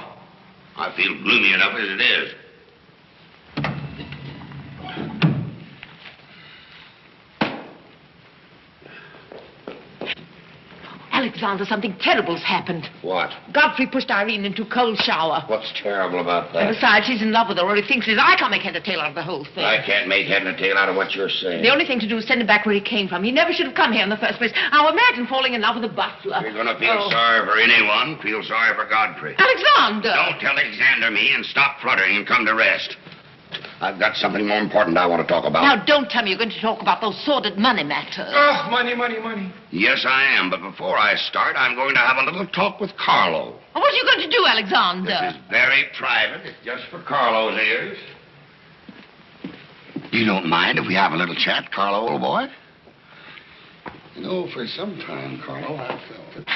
I feel gloomy enough as it is. Alexander, something terrible's happened. What? Godfrey pushed Irene into a cold shower. What's terrible about And that? besides, he's in love with her, or he thinks he is. I can't make head or tail out of the whole thing. I can't make head and tail out of what you're saying. The only thing to do is send him back where he came from. He never should have come here in the first place. Now imagine falling in love with a butler. You're going to feel sorry for anyone. Feel sorry for Godfrey. Alexander! Don't tell Alexander me and stop fluttering and come to rest. I've got something more important I want to talk about. Now, don't tell me you're going to talk about those sordid money matters. Oh, money, money, money. Yes, I am. But before I start, I'm going to have a little talk with Carlo. Well, what are you going to do, Alexander? This is very private. It's just for Carlo's ears. You don't mind if we have a little chat, Carlo, old boy? You know, for some time, Carlo, I've felt it.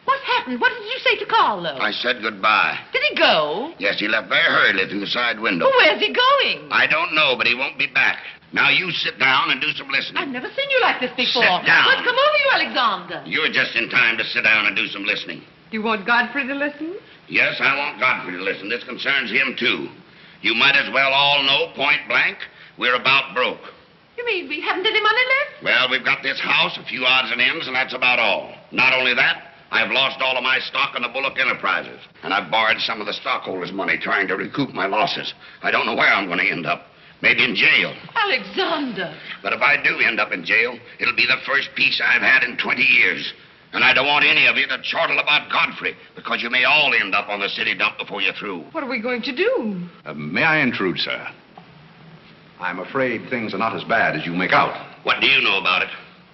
What happened? What did you say to Carlo? I said goodbye. Did he go? Yes, he left very hurriedly through the side window. Well, where's he going? I don't know, but he won't be back. Now, you sit down and do some listening. I've never seen you like this before. Sit down. What's come over you, Alexander? You're just in time to sit down and do some listening. You want Godfrey to listen? Yes, I want Godfrey to listen. This concerns him, too. You might as well all know, point blank, we're about broke. You mean we haven't any money left? Well, we've got this house, a few odds and ends, and that's about all. Not only that, I've lost all of my stock in the Bullock Enterprises, and I've borrowed some of the stockholders' money trying to recoup my losses. I don't know where I'm going to end up. Maybe in jail. Alexander. But if I do end up in jail, it'll be the first peace I've had in 20 years. And I don't want any of you to chortle about Godfrey, because you may all end up on the city dump before you're through. What are we going to do? May I intrude, sir? I'm afraid things are not as bad as you make out. What do you know about it?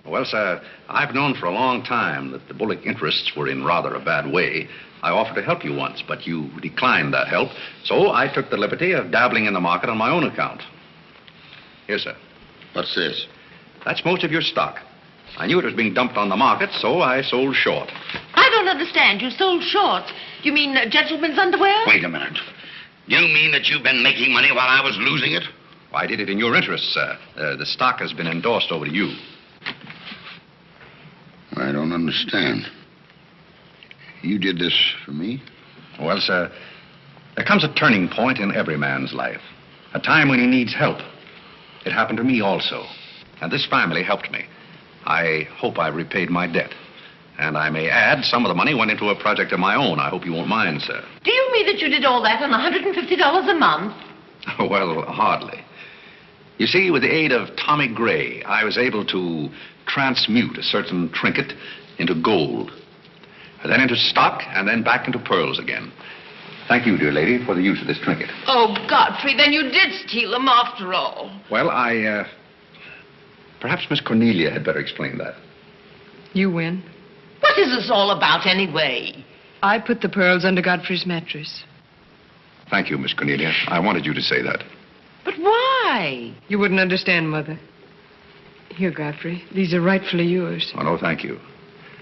Well, sir, I've known for a long time that the Bullock interests were in rather a bad way. I offered to help you once, but you declined that help, so I took the liberty of dabbling in the market on my own account. Here, sir. What's this? That's most of your stock. I knew it was being dumped on the market, so I sold short. I don't understand. You sold short. You mean gentlemen's underwear? Wait a minute. You mean that you've been making money while I was losing it? I did it in your interest, sir. The stock has been endorsed over to you. I don't understand. You did this for me? Well, sir, there comes a turning point in every man's life. A time when he needs help. It happened to me also. And this family helped me. I hope I've repaid my debt. And I may add, some of the money went into a project of my own. I hope you won't mind, sir. Do you mean that you did all that on $150 a month? Well, hardly. You see, with the aid of Tommy Gray, I was able to transmute a certain trinket into gold. Then into stock, and then back into pearls again. Thank you, dear lady, for the use of this trinket. Oh, Godfrey, then you did steal them after all. Well, perhaps Miss Cornelia had better explain that. You win. What is this all about, anyway? I put the pearls under Godfrey's mattress. Thank you, Miss Cornelia. I wanted you to say that. But why? You wouldn't understand, Mother. Here, Godfrey. These are rightfully yours. Oh, no, thank you.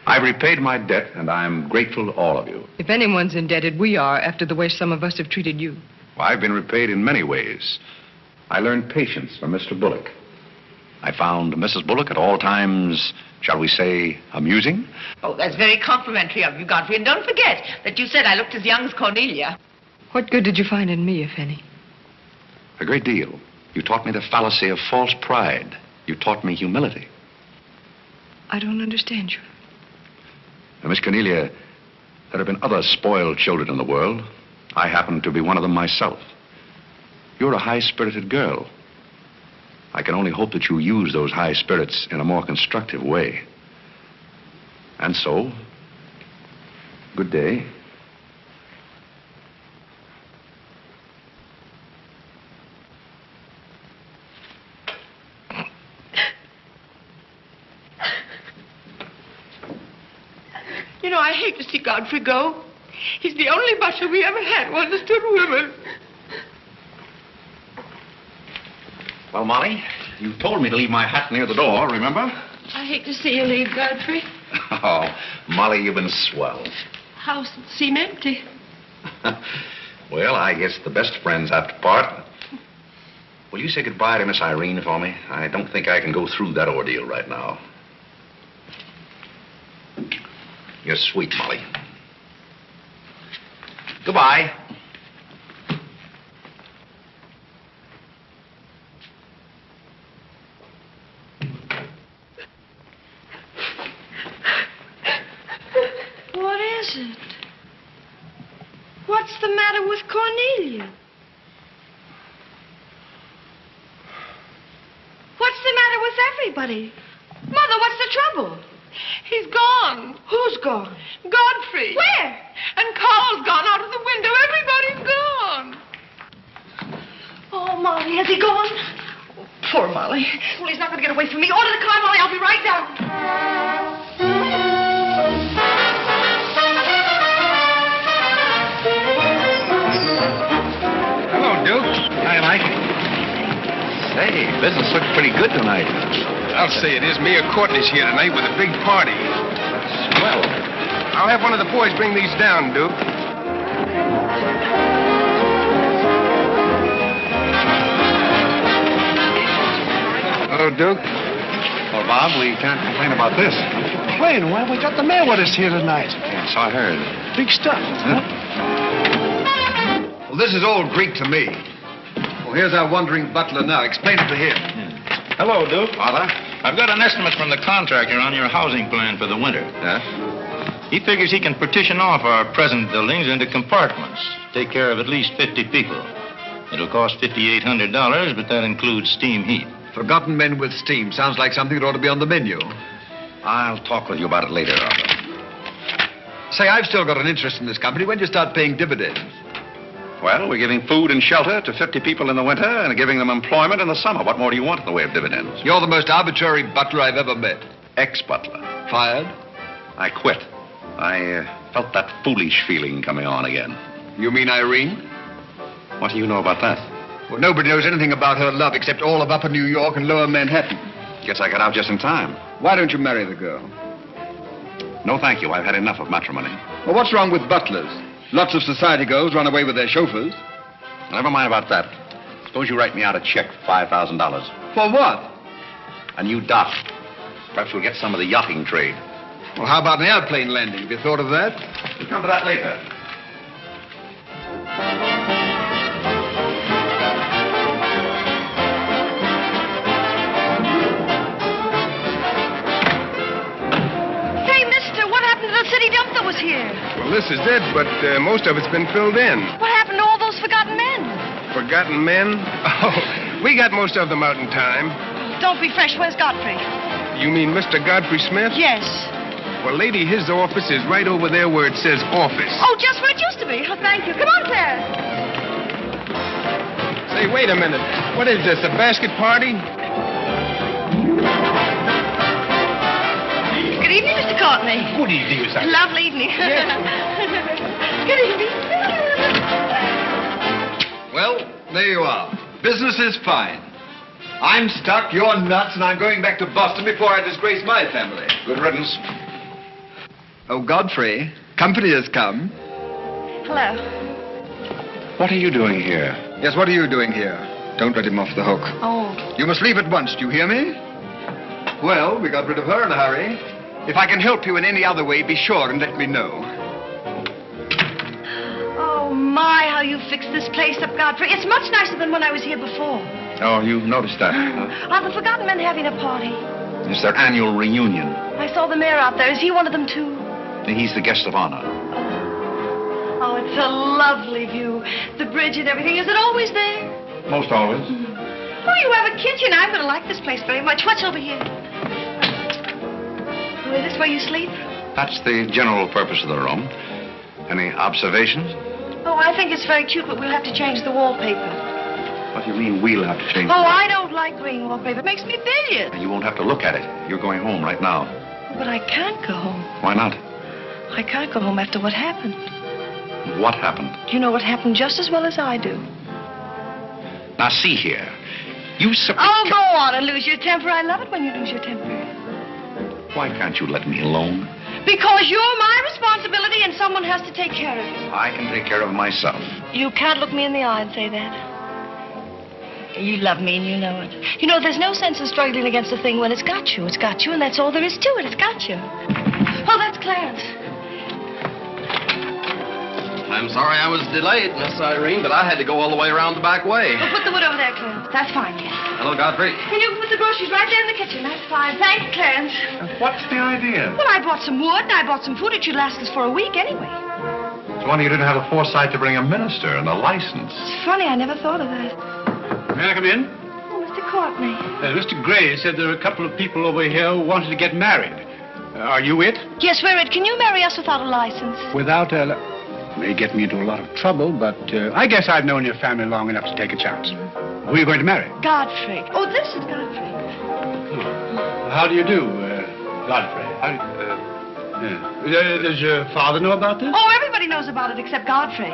I've repaid my debt, and I'm grateful to all of you. If anyone's indebted, we are, after the way some of us have treated you. Well, I've been repaid in many ways. I learned patience from Mr. Bullock. I found Mrs. Bullock at all times shall we say, amusing? Oh, that's very complimentary of you, Godfrey. And don't forget that you said I looked as young as Cornelia. What good did you find in me, if any? A great deal. You taught me the fallacy of false pride. You taught me humility. I don't understand you. Now, Miss Cornelia, there have been other spoiled children in the world. I happen to be one of them myself. You're a high-spirited girl. I can only hope that you use those high spirits in a more constructive way. And so, good day. You know, I hate to see Godfrey go. He's the only butler we ever had who understood women. Well, Molly, you told me to leave my hat near the door, remember? I hate to see you leave, Godfrey. Oh, Molly, you've been swell. House seem empty. Well, I guess the best friends have to part. Will you say goodbye to Miss Irene for me? I don't think I can go through that ordeal right now. You're sweet, Molly. Goodbye. What is it? What's the matter with Cornelia? What's the matter with everybody? Mother, what's the trouble? He's gone. Who's gone? Godfrey. Where? And Carl's gone out of the window. Everybody's gone. Oh, Molly, has he gone? Poor Molly. Well, he's not going to get away from me. Order the car, Molly. I'll be right down. Hello, Duke. Hi, Mike. Say, business looks pretty good tonight. I'll say it is. Mia Courtney's here tonight with a big party. Swell. I'll have one of the boys bring these down, Duke. Hello, Duke. Well, Bob, we can't complain about this. Complain? Well, we got the mayor with us here tonight. Yes, I heard. Big stuff. Huh? Well, this is all Greek to me. Well, here's our wandering butler now. Explain it to him. Hello, Duke. Father? I've got an estimate from the contractor on your housing plan for the winter. Yes? He figures he can partition off our present buildings into compartments, take care of at least 50 people. It'll cost $5,800, but that includes steam heat. Forgotten men with steam. Sounds like something that ought to be on the menu. I'll talk with you about it later, Arthur. Say, I've still got an interest in this company. When do you start paying dividends? Well, we're giving food and shelter to 50 people in the winter and giving them employment in the summer. What more do you want in the way of dividends? You're the most arbitrary butler I've ever met. Ex-butler. Fired? I quit. I felt that foolish feeling coming on again. You mean Irene? What do you know about that? Well, nobody knows anything about her love except all of Upper New York and Lower Manhattan. Guess I got out just in time. Why don't you marry the girl? No, thank you. I've had enough of matrimony. Well, what's wrong with butlers? Lots of society girls run away with their chauffeurs. Never mind about that. Suppose you write me out a check for $5,000. For what? A new dock. Perhaps we'll get some of the yachting trade. Well, how about an airplane landing? Have you thought of that? We'll come to that later. Hey, mister, what happened to the city dump that was here? Well, this is it, but most of it's been filled in. What happened to all those forgotten men? Forgotten men? Oh, we got most of them out in time. Don't be fresh. Where's Godfrey? You mean Mr. Godfrey Smith? Yes. Well, lady, his office is right over there where it says office. Oh, just where it used to be. Oh, thank you. Come on, Claire. Say, wait a minute. What is this, a basket party? Good evening, Mr. Courtney. Good evening, Miss Irene. Lovely evening. Good evening. Well, there you are. Business is fine. I'm stuck, you're nuts, and I'm going back to Boston before I disgrace my family. Good riddance. Oh, Godfrey, company has come. Hello. What are you doing here? Yes, what are you doing here? Don't let him off the hook. Oh. You must leave at once, do you hear me? Well, we got rid of her in a hurry. If I can help you in any other way, be sure and let me know. Oh, my, how you fixed this place up, Godfrey. It's much nicer than when I was here before. Oh, you've noticed that. Are the Forgotten Men having a party? It's their annual reunion. I saw the mayor out there. Is he one of them, too? He's the guest of honor. Oh, it's a lovely view. The bridge and everything. Is it always there? Most always. Oh, you have a kitchen. I'm going to like this place very much. What's over here? Oh, is this where you sleep? That's the general purpose of the room. Any observations? Oh, I think it's very cute, but we'll have to change the wallpaper. What do you mean we'll have to change Oh, I don't like green wallpaper. It makes me bilious. You won't have to look at it. You're going home right now. But I can't go home. Why not? I can't go home after what happened. What happened? You know what happened just as well as I do. Now, see here. You Oh, go on and lose your temper. I love it when you lose your temper. Why can't you let me alone? Because you're my responsibility and someone has to take care of you. I can take care of myself. You can't look me in the eye and say that. You love me and you know it. You know, there's no sense in struggling against a thing when it's got you. It's got you, and that's all there is to it. It's got you. Oh, that's Clarence. I'm sorry I was delayed, Miss Irene, but I had to go all the way around the back way. Well, put the wood over there, Clarence. That's fine, yes. Hello, Godfrey. And you can put the groceries right there in the kitchen. That's fine. Thanks, Clarence. What's the idea? Well, I bought some wood and I bought some food. It should last us for a week anyway. It's wonder you didn't have the foresight to bring a minister and a license. It's funny, I never thought of that. May I come in? Oh, Mr. Courtney. Mr. Gray said there are a couple of people over here who wanted to get married. Are you it? Yes, we're it. Can you marry us without a license? Without a... May get me into a lot of trouble, but I guess I've known your family long enough to take a chance. Who are you going to marry? Godfrey. Oh, this is Godfrey. How do you do, Godfrey? Does your father know about this? Oh, everybody knows about it except Godfrey.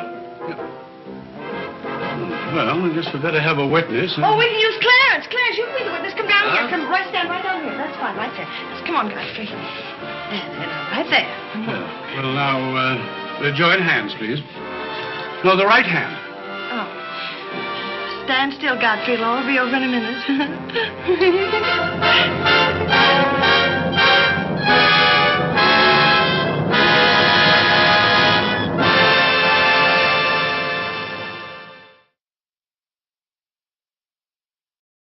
Well, I guess we better have a witness. Oh, we can use Clarence. Clarence, you can be the witness. Come down here. Come right, stand right down here. That's fine, right there. Just come on, Godfrey. Right there. Well, now, join hands, please. No, the right hand. Oh. Stand still, Godfrey. It'll all be over in a minute.